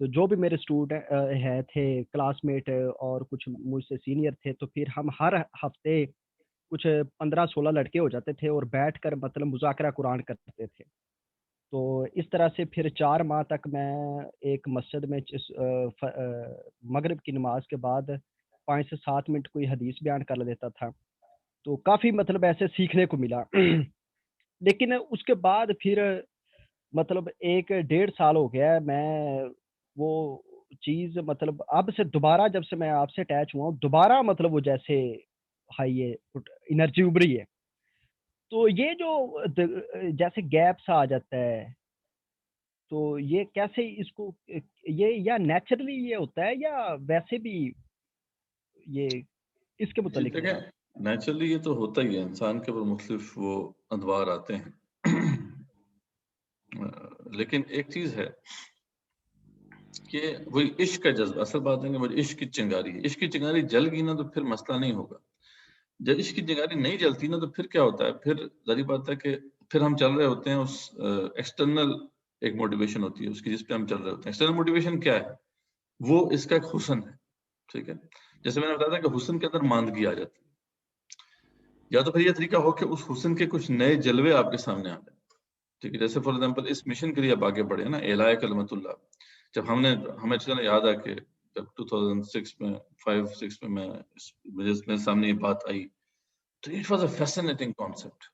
تو جو بھی میرے اسٹوڈنٹ ہے تھے کلاس میٹ اور کچھ مجھ سے سینئر تھے، تو پھر ہم ہر ہفتے کچھ 15-16 لڑکے ہو جاتے تھے اور بیٹھ کر مطلب مذاکرہ قرآن کرتے تھے. تو اس طرح سے پھر 4 ماہ تک میں ایک مسجد میں مغرب کی نماز کے بعد 5 سے 7 منٹ کوئی حدیث بیان کر دیتا تھا. تو کافی مطلب ایسے سیکھنے کو ملا. لیکن اس کے بعد پھر مطلب 1-1.5 سال ہو گیا ہے میں وہ چیز مطلب اب سے دوبارہ جب سے میں آپ سے اٹیچ ہوا ہوں دوبارہ مطلب وہ جیسے ہائی ہے انرجی ابری ہے. تو یہ جو جیسے گیپس آ جاتا ہے تو یہ کیسے اس کو یہ یا نیچرلی یہ ہوتا ہے یا ویسے بھی یہ اس کے متعلق دیکھیں نیچرلی یہ تو ہوتا ہی ہے، انسان کے اوپر مختلف وہ ادوار آتے ہیں. لیکن ایک چیز ہے کہ وہی عشق کا جذبہ، اصل بات ہے کہ وہ عشق کی چنگاری ہے. عشق کی چنگاری جل گئی نا تو پھر مسئلہ نہیں ہوگا. جب عشق کی چنگاری نہیں جلتی نا تو پھر کیا ہوتا ہے، پھر ظاہری بات ہے کہ پھر ہم چل رہے ہوتے ہیں اس ایکسٹرنل ایک موٹیویشن ہوتی ہے اس کی جس پہ ہم چل رہے ہوتے ہیں. ایکسٹرنل موٹیویشن کیا ہے؟ وہ اس کا ایک حسن ہے. ٹھیک ہے، جیسے میں نے بتایا تھا کہ حسن کے اندر ماندگی آ جاتی ہے. یا تو پھر یہ طریقہ ہو کہ اس حسن کے کچھ نئے جلوے آپ کے سامنے آ جائیں. ٹھیک ہے، جیسے فار ایگزامپل اس مشن کے لیے آپ آگے بڑھے نا، اعلاء کلمت اللہ. جب ہمیں چلا یاد آ کہ جب 2006 میں 5-6 میں مجھے میرے سامنے یہ بات آئی تو it was a fascinating concept.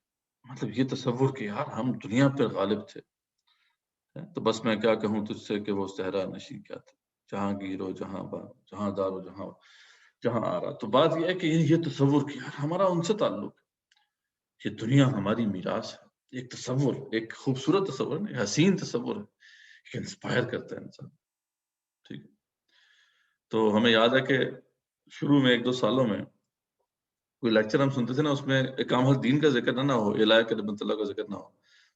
مطلب یہ تصور کہ یار ہم دنیا پر غالب تھے. تو بس میں کیا کہوں تجھ سے کہ وہ صحرا نشیں کیا تھا، جہاں گیر و جہاں با، جہاں دار و جہاں آ رہا. تو بات یہ ہے کہ یہ تصور کہ یار ہمارا ان سے تعلق ہے، یہ دنیا ہماری میراث ہے. ایک تصور، ایک خوبصورت تصور، ایک حسین تصور ہے کہ انسپائر کرتا ہے انسان. ٹھیک ہے، تو ہمیں یاد ہے کہ شروع میں 1-2 سالوں میں کوئی لیکچر ہم سنتے تھے نا، اس میں اقامہ الدین کا ذکر نہ ہو، اعلاء کلمت اللہ کا ذکر نہ ہو،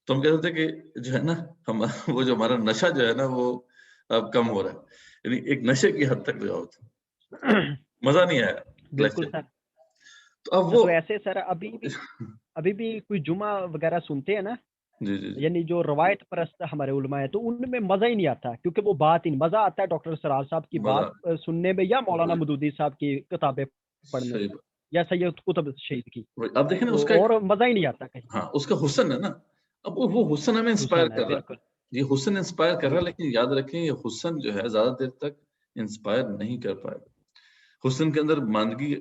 تو ہم کہتے تھے کہ جو ہے نا وہ جو ہمارا نشہ جو ہے نا وہ اب کم ہو رہا ہے. یعنی ایک نشے کی حد تک جو ہوتا ہے، مزہ نہیں آیا بالکل لیکچر. سر. تو اب وہ تو ایسے سر ابھی بھی کوئی جمعہ وغیرہ سنتے ہیں نا، جی یعنی جو روایت پرست ہمارے علماء ہیں تو ان میں مزہ ہی نہیں آتا کیونکہ وہ بات ہی نہیں. مزہ آتا ہے ڈاکٹر سراج صاحب کی مزہ بات سننے میں یا مولانا مدودی صاحب کی کتابیں پڑھنے صحیح میں یا سید قطب شہید کی. اب دیکھیں نا اس کا اور مزہ ہی نہیں آتا کہیں. ہاں اس کا حسن ہے نا. اب وہ حسن ہمیں انسپائر حسن ہے کر رہا بالکل ہے، یہ حسن انسپائر کر رہا ہے. لیکن یاد رکھیں یہ حسن جو ہے زیادہ دیر تک انسپائر نہیں کر پائے گا. حسن کے اندر ماندگی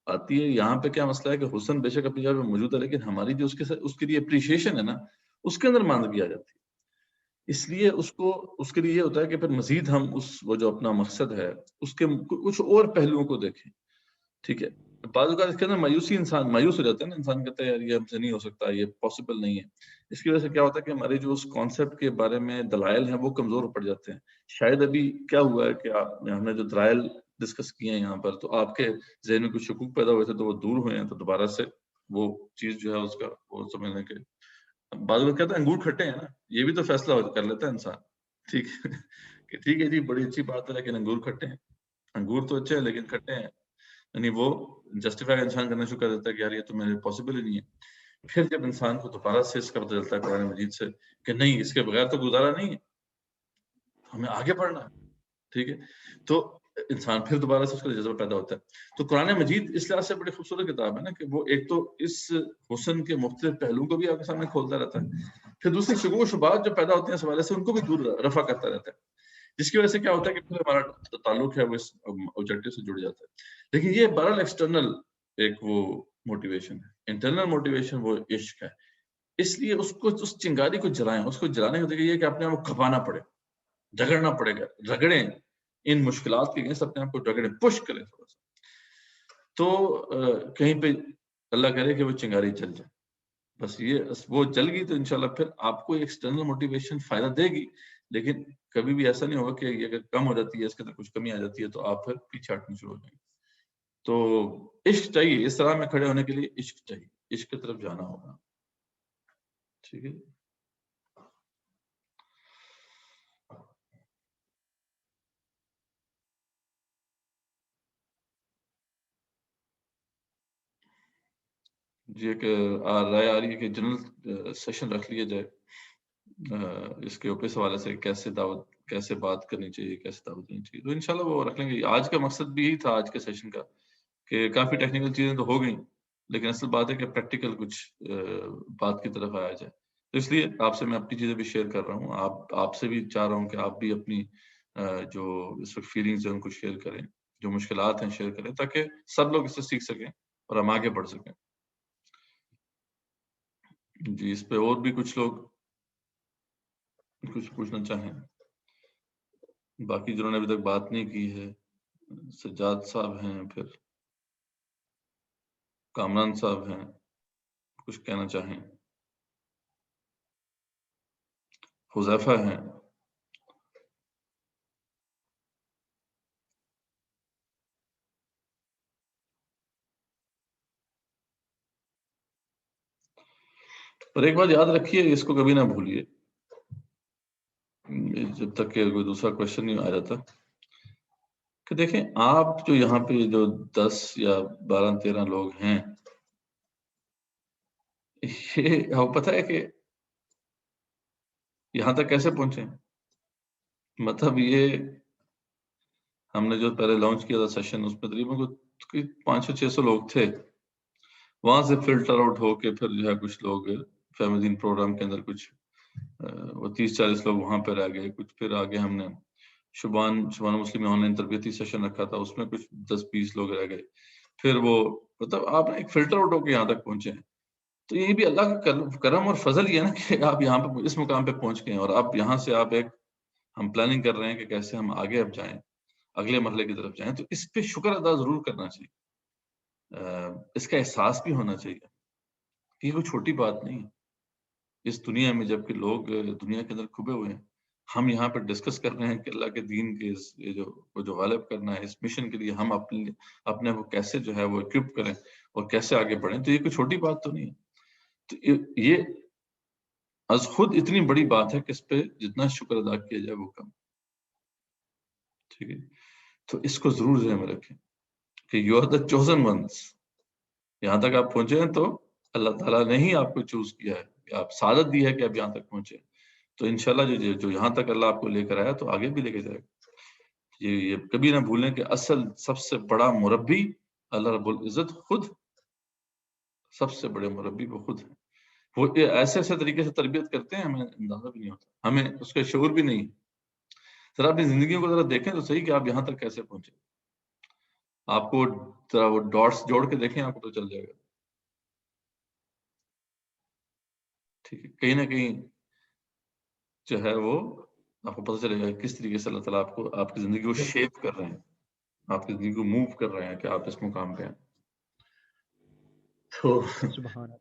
آتی ہے. یہاں پہ کیا مسئلہ ہے کہ حسن بے شک اپنی جگہ پہ موجود ہے لیکن ہماری جو اس کے لیے اپریشیشن ہے نا اس کے اندر ماندگی آ جاتی ہے. اس لیے اس کے لیے یہ ہوتا ہے کہ پھر مزید ہم وہ جو اپنا مقصد ہے اس کے کچھ اور پہلوؤں کو دیکھیں. ٹھیک ہے، بعض اوقات اس کے اندر مایوسی، انسان مایوس ہو جاتا ہے نا. انسان کہتا ہے یار یہ ہم سے نہیں ہو سکتا، یہ پاسبل نہیں ہے. اس کی وجہ سے کیا ہوتا ہے کہ ہمارے جو اس کانسیپٹ کے بارے میں دلائل ہیں وہ کمزور پڑ جاتے ہیں. شاید ابھی کیا ہوا ہے کہ ہم نے جو دلائل ڈسکس کیے ہیں یہاں پر تو آپ کے ذہن میں کچھ شکوک پیدا ہوئے تھے تو وہ دور ہوئے ہیں. تو دوبارہ سے وہ چیز جو ہے اس کا وہ سمجھنے کے بعض لوگ کہتے ہیں انگور کھٹے ہیں نا، یہ بھی تو فیصلہ کر لیتا ہے انسان. ٹھیک ہے کہ ٹھیک ہے جی بڑی اچھی بات ہے لیکن انگور کھٹے ہیں، انگور تو اچھے ہیں لیکن کھٹے ہیں. یعنی وہ جسٹیفائی انسان کرنا شروع کر دیتا ہے کہ یار یہ تو میرے پاسبل ہی نہیں ہے. پھر جب انسان کو دوبارہ سے اس کا پتہ چلتا ہے قرآن مجید سے کہ نہیں اس کے بغیر تو گزارا نہیں ہے، ہمیں آگے بڑھنا ہے. ٹھیک ہے، تو انسان پھر دوبارہ سے اس کا جذبہ پیدا ہوتا ہے. تو قرآن مجید اس لحاظ سے بڑی خوبصورت کتاب ہے نا کہ وہ ایک تو اس حسن کے مختلف پہلوؤں کو بھی آپ کے سامنے کھولتا رہتا ہے، پھر دوسری شکوک و شبہات جو پیدا ہوتے ہیں اس حوالے سے ان کو بھی دور رفع کرتا رہتا ہے، جس کی وجہ سے کیا ہوتا ہے کہ پھر ہمارا تعلق ہے وہ اس آبجیکٹو سے جڑ جاتا ہے. لیکن یہ بہرحال ایکسٹرنل ایک وہ موٹیویشن ہے. انٹرنل موٹیویشن وہ عشق ہے. اس لیے اس چنگاری کو جلائیں. اس کو جلانے کا یہ کہ اپنے آپ کو کھپانا پڑے، جھگڑنا پڑے گا، رگڑیں ان مشکلات کے اگینسٹ اپنے آپ کو رگڑیں، پش کریں تھوڑا سا. تو کہیں پہ اللہ کرے کہ وہ چنگاری جل جائے. بس یہ وہ جل گئی تو انشاءاللہ پھر آپ کو ایکسٹرنل موٹیویشن فائدہ دے گی. لیکن کبھی بھی ایسا نہیں ہوگا کہ یہ اگر کم ہو جاتی ہے، اس کے اندر کچھ کمی آ جاتی ہے تو آپ پھر پیچھے ہٹنے شروع ہو جائیں گے. تو عشق چاہیے، اس طرح میں کھڑے ہونے کے لیے عشق چاہیے، عشق کی طرف جانا ہوگا. ٹھیک ہے جی. ایک رائے آ رہی ہے کہ جنرل سیشن رکھ لیا جائے اس کے اوپر حوالے سے، کیسے دعوت کیسے بات کرنی چاہیے, کیسے دعوت دینی چاہیے. تو انشاءاللہ وہ رکھ لیں گے. آج کا مقصد بھی یہی تھا آج کے سیشن کا, کہ کافی ٹیکنیکل چیزیں تو ہو گئیں, لیکن اصل بات ہے کہ پریکٹیکل کچھ بات کی طرف آیا جائے. تو اس لیے آپ سے میں اپنی چیزیں بھی شیئر کر رہا ہوں. آپ سے بھی چاہ رہا ہوں کہ آپ بھی اپنی جو اس وقت فیلنگز ہیں ان کو شیئر کریں, جو مشکلات ہیں شیئر کریں, تاکہ سب لوگ اس سے سیکھ سکیں اور ہم آگے بڑھ سکیں. جی اس پہ اور بھی کچھ لوگ کچھ پوچھنا چاہیں. باقی جنہوں نے ابھی تک بات نہیں کی ہے, سجاد صاحب ہیں, پھر کامران صاحب ہیں, کچھ کہنا چاہیں. حذیفہ ہیں. اور ایک بات یاد رکھیے, اس کو کبھی نہ بھولیے, جب تک کہ کوئی دوسرا کوشچن نہیں آ جاتا, کہ دیکھیں آپ جو یہاں پہ جو 10 یا 12-13 لوگ ہیں, یہ آپ پتہ ہے کہ یہاں تک کیسے پہنچے. مطلب یہ ہم نے جو پہلے لانچ کیا تھا سیشن, اس میں تقریباً 500-600 لوگ تھے. وہاں سے فلٹر آؤٹ ہو کے پھر جو ہے کچھ لوگ فیملی دین پروگرام کے اندر, کچھ وہ 30-40 لوگ وہاں پہ رہ گئے. کچھ پھر آگے ہم نے شبان مسلم آن لائن تربیتی سیشن رکھا تھا, اس میں کچھ 10-20 لوگ رہ گئے. پھر وہ مطلب آپ ایک فلٹر آؤٹ ہو کے یہاں تک پہنچے ہیں. تو یہ بھی اللہ کا کرم اور فضل یہ ہے نا کہ آپ یہاں پہ اس مقام پہ پہنچ گئے ہیں, اور اب یہاں سے آپ ہم پلاننگ کر رہے ہیں کہ کیسے ہم آگے اب جائیں, اگلے مرحلے کی طرف جائیں. تو اس پہ شکر ادا ضرور کرنا چاہیے, اس کا احساس بھی ہونا چاہیے کہ یہ کوئی چھوٹی بات نہیں ہے. اس دنیا میں جب کہ لوگ دنیا کے اندر کھبے ہوئے ہیں, ہم یہاں پہ ڈسکس کر رہے ہیں کہ اللہ کے دین کے جو غالب کرنا ہے, اس مشن کے لیے ہم اپنے کو کیسے جو ہے وہ اکوپ کریں اور کیسے آگے بڑھیں. تو یہ کوئی چھوٹی بات تو نہیں ہے. تو یہ از خود اتنی بڑی بات ہے کہ اس پہ جتنا شکر ادا کیا جائے وہ کم. ٹھیک ہے, تو اس کو ضرور ذہن میں رکھیں کہ you are the chosen ones. یہاں تک آپ پہنچے ہیں تو اللہ تعالیٰ نے ہی آپ کو چوز کیا ہے, کہ آپ سعادت دی ہے کہ آپ یہاں تک پہنچے. تو انشاءاللہ جو یہاں تک اللہ آپ کو لے کر آیا تو آگے بھی لے کے جائے گا. یہ کبھی نہ بھولیں کہ اصل سب سے بڑا مربی اللہ رب العزت خود, سب سے بڑے مربی وہ خود ہیں. وہ ایسے طریقے سے تربیت کرتے ہیں, ہمیں اندازہ بھی نہیں ہوتا, ہمیں اس کا شعور بھی نہیں. ذرا اپنی زندگیوں کو ذرا دیکھیں تو صحیح کہ آپ یہاں تک کیسے پہنچے. آپ کو ذرا وہ ڈاٹس جوڑ کے دیکھیں, آپ کو تو چل جائے گا. ٹھیک ہے, کہیں نہ کہیں جو ہے وہ آپ کو پتہ چلے گا کس طریقے سے اللہ تعالیٰ آپ کی زندگی کو شیپ کر رہے ہیں, آپ کی زندگی کو موو کر رہے ہیں کہ آپ اس مقام پہ ہیں. تو سبحان اللہ.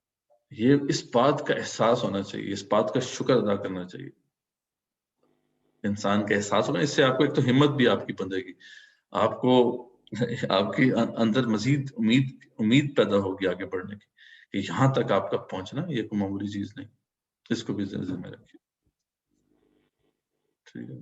یہ اس بات کا احساس ہونا چاہیے, اس بات کا شکر ادا کرنا چاہیے. انسان کا احساس ہونا, اس سے آپ کو ایک تو ہمت بھی آپ کی بندے گی, آپ کو آپ کے اندر مزید امید پیدا ہوگی آگے بڑھنے کی, کہ یہاں تک آپ کا پہنچنا یہ کوئی معمولی چیز نہیں. اس کو بھی ذہن میں رکھیے. ٹھیک ہے.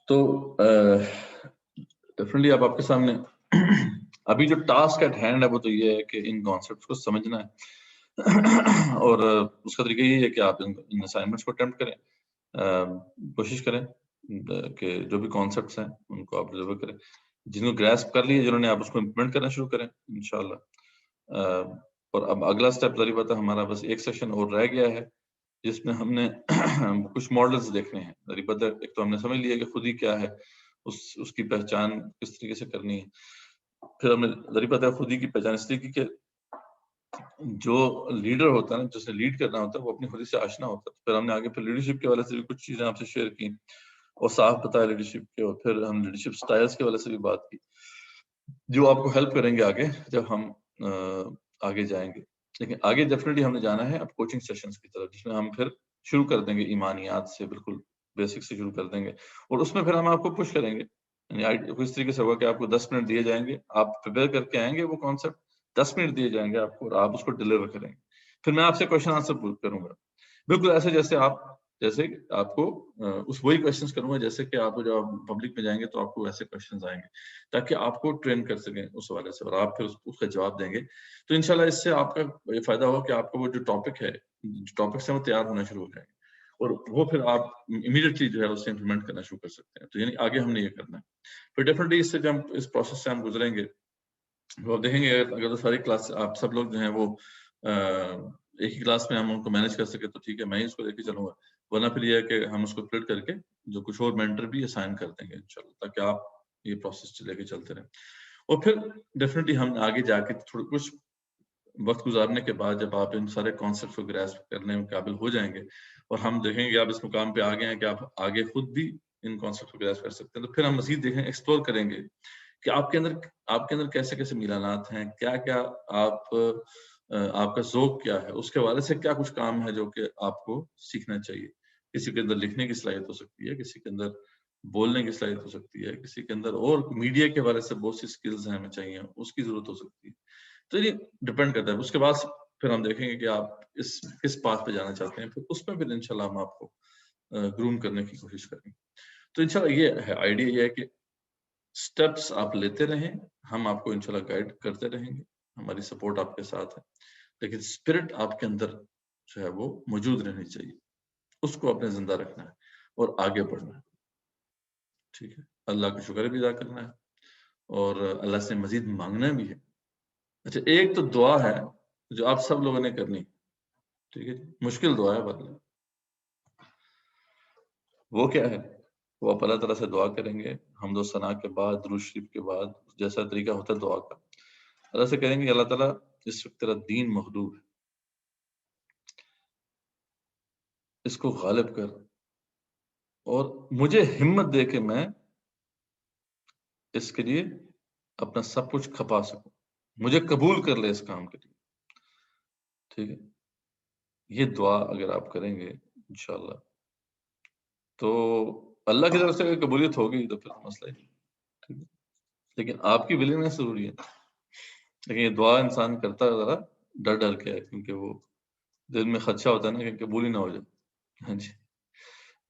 تو ڈیفینیٹلی آپ کے سامنے ابھی جو ٹاسک ایٹ ہینڈ ہے وہ تو یہ ہے کہ ان کانسیپٹس کو سمجھنا ہے, اور اس کا طریقہ یہ ہے کہ آپ ان اسائنمنٹس کو اٹیمپٹ کریں, کوشش کریں کہ جو بھی کانسیپٹس ہیں ان کو آپ ڈیلیور کریں. جن کو گریسپ کر لیے, جنہوں نے, آپ اس کو امپلیمنٹ کرنا شروع کریں انشاءاللہ. اور اب اگلا سٹیپ ظاہر بات ہے ہمارا بس ایک سیشن اور رہ گیا ہے, جس میں ہم نے کچھ ماڈلز دیکھنے ہیں. ظاہر بات ہے ایک تو ہم نے سمجھ لیا کہ خود ہی کیا ہے, اس کی پہچان کس طریقے سے کرنی ہے. پھر ہم نے ظاہر بات ہے خود ہی کی پہچان اس لیے کہ جو لیڈر ہوتا ہے نا, جس نے لیڈ کرنا ہوتا ہے, وہ اپنی خود ہی سے آشنا ہوتا ہے. پھر ہم نے آگے پھر لیڈرشپ کے حوالے سے بھی کچھ چیزیں آپ سے شیئر کی اور صاف بتایا لیڈرشپ کے, اور پھر ہم لیڈرشپ سٹائلز کے حوالے سے بھی بات کی جو آپ کو ہیلپ کریں گے آگے جب ہم آگے جائیں گے. لیکن آگے ڈیفینیٹلی ہم نے جانا ہے اب کوچنگ سیشنز کی طرف, جس میں ہم پھر شروع کر دیں گے ایمانیات سے, بالکل بیسک سے شروع کر دیں گے, اور اس میں پھر ہم آپ کو پش کریں گے. یعنی اس طریقے سے ہوگا کہ آپ کو 10 منٹ دیے جائیں گے, آپ پریپیئر کر کے آئیں گے, وہ کانسیپٹ 10 منٹ دیے جائیں گے آپ کو, اور آپ اس کو ڈیلیور کریں گے. پھر میں آپ سے کوشچن آنسر کروں گا بالکل ایسے جیسے آپ جیسے آپ کو اس وہی کوشچنس کروں گا جیسے کہ آپ جب آپ پبلک میں جائیں گے تو آپ کو ویسے کوشچنس آئیں گے تاکہ آپ کو ٹرین کر سکیں اس حوالے سے، اور آپ پھر اس کا جواب دیں گے. تو انشاءاللہ اس سے آپ کا یہ فائدہ ہوگا کہ آپ کا وہ جو ٹاپک ہے، جو ٹاپکس ہیں وہ تیار ہونا شروع ہو جائیں گے، اور وہ پھر آپ امیڈیٹلی جو ہے اس سے امپلیمنٹ کرنا شروع کر سکتے ہیں. تو یعنی آگے ہم نے یہ کرنا ہے. پھر ڈیفینیٹلی اس سے جب ہم اس پروسیس سے ہم گزریں گے، وہ دیکھیں گے اگر ساری کلاس آپ سب لوگ جو ہیں وہ ایک ہی کلاس میں ہم ان کو مینج کر سکے تو ٹھیک ہے، میں ہی اس کو لے کے چلوں گا، ورنہ پھر یہ ہے کہ ہم اس کو سپلٹ کر کے جو کچھ اور مینٹر بھی اسائن کر دیں گے انشاءاللہ، تاکہ آپ یہ پروسیس لے کے چلتے رہیں. اور پھر ڈیفینیٹلی ہم آگے جا کے تھوڑا کچھ وقت گزارنے کے بعد جب آپ ان سارے کانسیپٹ کو گراسپ کرنے میں قابل ہو جائیں گے اور ہم دیکھیں گے آپ اس مقام پہ آگے ہیں کہ آپ آگے خود بھی ان کانسیپٹ کو گراسپ کر سکتے ہیں، تو پھر ہم مزید دیکھیں ایکسپلور کریں گے کہ آپ کے اندر کیسے کیسے میلانات ہیں، کیا کیا آپ کا ذوق کیا ہے، اس کے حوالے سے کیا کچھ کام ہے جو کہ آپ کو سیکھنا چاہیے. کسی کے اندر لکھنے کی صلاحیت ہو سکتی ہے، کسی کے اندر بولنے کی صلاحیت ہو سکتی ہے، کسی کے اندر اور میڈیا کے حوالے سے بہت سی سکلز ہیں ہمیں چاہیے، اس کی ضرورت ہو سکتی ہے. تو یہ ڈپینڈ کرتا ہے. اس کے بعد پھر ہم دیکھیں گے کہ آپ کس پاتھ پہ جانا چاہتے ہیں، پھر اس میں پھر انشاءاللہ ہم آپ کو گروم کرنے کی کوشش کریں گے. تو انشاءاللہ یہ ہے آئیڈیا، یہ ہے کہ سٹیپس آپ لیتے رہیں، ہم آپ کو انشاءاللہ گائیڈ کرتے رہیں گے، ہماری سپورٹ آپ کے ساتھ ہے، لیکن اسپرٹ آپ کے اندر جو ہے وہ موجود رہنی چاہیے، اس کو اپنے زندہ رکھنا ہے اور آگے بڑھنا ہے. ٹھیک ہے، اللہ کا شکر بھی ادا کرنا ہے اور اللہ سے مزید مانگنا بھی ہے. اچھا، ایک تو دعا ہے جو آپ سب لوگوں نے کرنی، ٹھیک ہے، مشکل دعا ہے بدلے. وہ کیا ہے؟ وہ آپ اللہ تعالیٰ سے دعا کریں گے حمد و ثنا کے بعد، درود شریف کے بعد، جیسا طریقہ ہوتا ہے دعا کا، اللہ سے کہیں گے اللہ تعالیٰ اس وقت تیرا دین مغلوب ہے، اس کو غالب کر اور مجھے ہمت دے کہ میں اس کے لیے اپنا سب کچھ کھپا سکوں، مجھے قبول کر لے اس کام کے لیے. ٹھیک ہے، یہ دعا اگر آپ کریں گے انشاءاللہ تو اللہ کی طرف سے اگر قبولیت ہوگی تو پھر مسئلہ ہی نہیں. لیکن آپ کی ولنگنس ضروری ہے. لیکن یہ دعا انسان کرتا ہے ذرا ڈر کے ہے، کیونکہ وہ دل میں خدشہ ہوتا ہے نا کہ قبول ہی نہ ہو جائے. ہاں جی،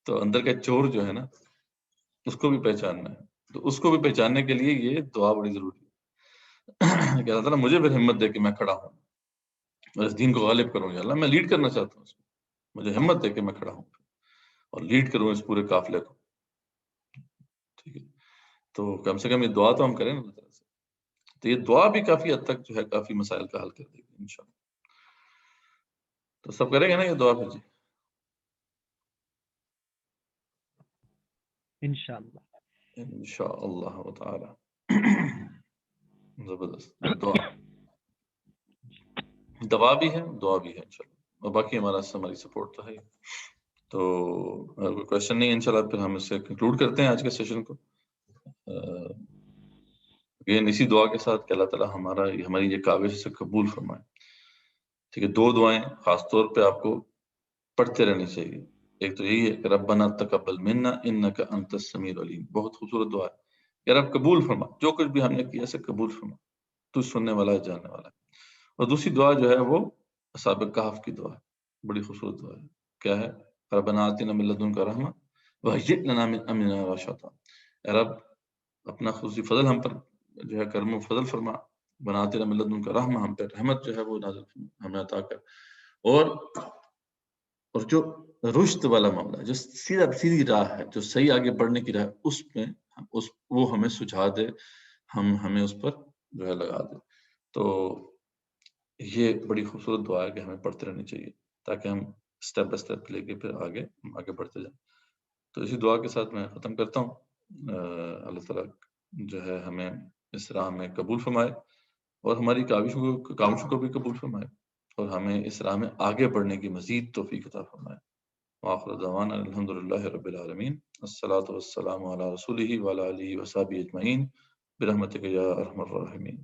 تو اندر کا چور جو ہے نا اس کو بھی پہچاننا ہے. تو اس کو بھی پہچاننے کے لیے یہ دعا بڑی ضروری ہے کہ اللہ تعالیٰ مجھے پھر ہمت دے کہ میں کھڑا ہوں اور اس دین کو غالب کروں. یا اللہ میں لیڈ کرنا چاہتا ہوں، مجھے ہمت دے کہ میں کھڑا ہوں اور لیڈ کروں اس پورے قافلے کو. ٹھیک ہے، تو کم سے کم یہ دعا تو ہم کریں نا اللہ تعالیٰ سے. تو یہ دعا بھی کافی حد تک جو ہے کافی مسائل کا حل کر دے گی انشاءاللہ. تو سب کریں گے نا یہ دعا پھر؟ جی انشاءاللہ تعالی. زبردست. دعا بھی ہے، دعا بھی ہے انشاءاللہ، اور باقی ہماری سپورٹ تو ہے. تو اگر کوئی کوشچن نہیں انشاءاللہ پھر ہم اس سے کنکلوڈ کرتے ہیں آج کے سیشن کو. اسی دعا کے ساتھ کہ اللہ تعالیٰ ہماری یہ کاوش سے قبول فرمائے. ٹھیک ہے، 2 دعائیں خاص طور پہ آپ کو پڑھتے رہنی چاہیے. ایک تو یہی ہے کہ ربنا تقبل منا انک انت السمیع العلیم، بہت خوبصورت دعا ہے کہ رب قبول فرما، جو کچھ بھی ہم نے کیا اسے قبول فرما، تو سننے والا ہے، جاننے والا ہے. اور دوسری دعا جو ہے وہ اصحاب کہف کی دعا ہے، بڑی خوبصورت دعا ہے. کیا ہے؟ ربنا آتنا من لدنک رحمہ وہیئ لنا من امرنا رشدا. اے رب اپنا خصوصی فضل ہم پر جو ہے کرم و فضل فرما، بناتے رحم لدن کا رحمہ، ہم پہ رحمت جو ہے وہ نازل ہمیں عطا کر. اور جو رشد والا معاملہ، جو سیدھی راہ ہے، جو صحیح آگے بڑھنے کی راہ، اس میں وہ ہمیں سجھا دے، ہمیں اس پر جو ہے لگا دے. تو یہ بڑی خوبصورت دعا ہے کہ ہمیں پڑھتے رہنی چاہیے تاکہ ہم سٹیپ بائی سٹیپ لے کے پھر آگے بڑھتے جائیں. تو اسی دعا کے ساتھ میں ختم کرتا ہوں. اللہ تعالیٰ جو ہے ہمیں اس راہ میں قبول فرمائے اور ہماری کاوشوں کو بھی قبول فرمائے اور ہمیں اس راہ میں آگے بڑھنے کی مزید توفیق عطا فرمائے. وآخر دعوانا الحمدللہ رب العالمین. الصلاۃ والسلام علی رسولہ وعلی آلہ وصحبہ اجمعین برحمتک یا ارحم الراحمین.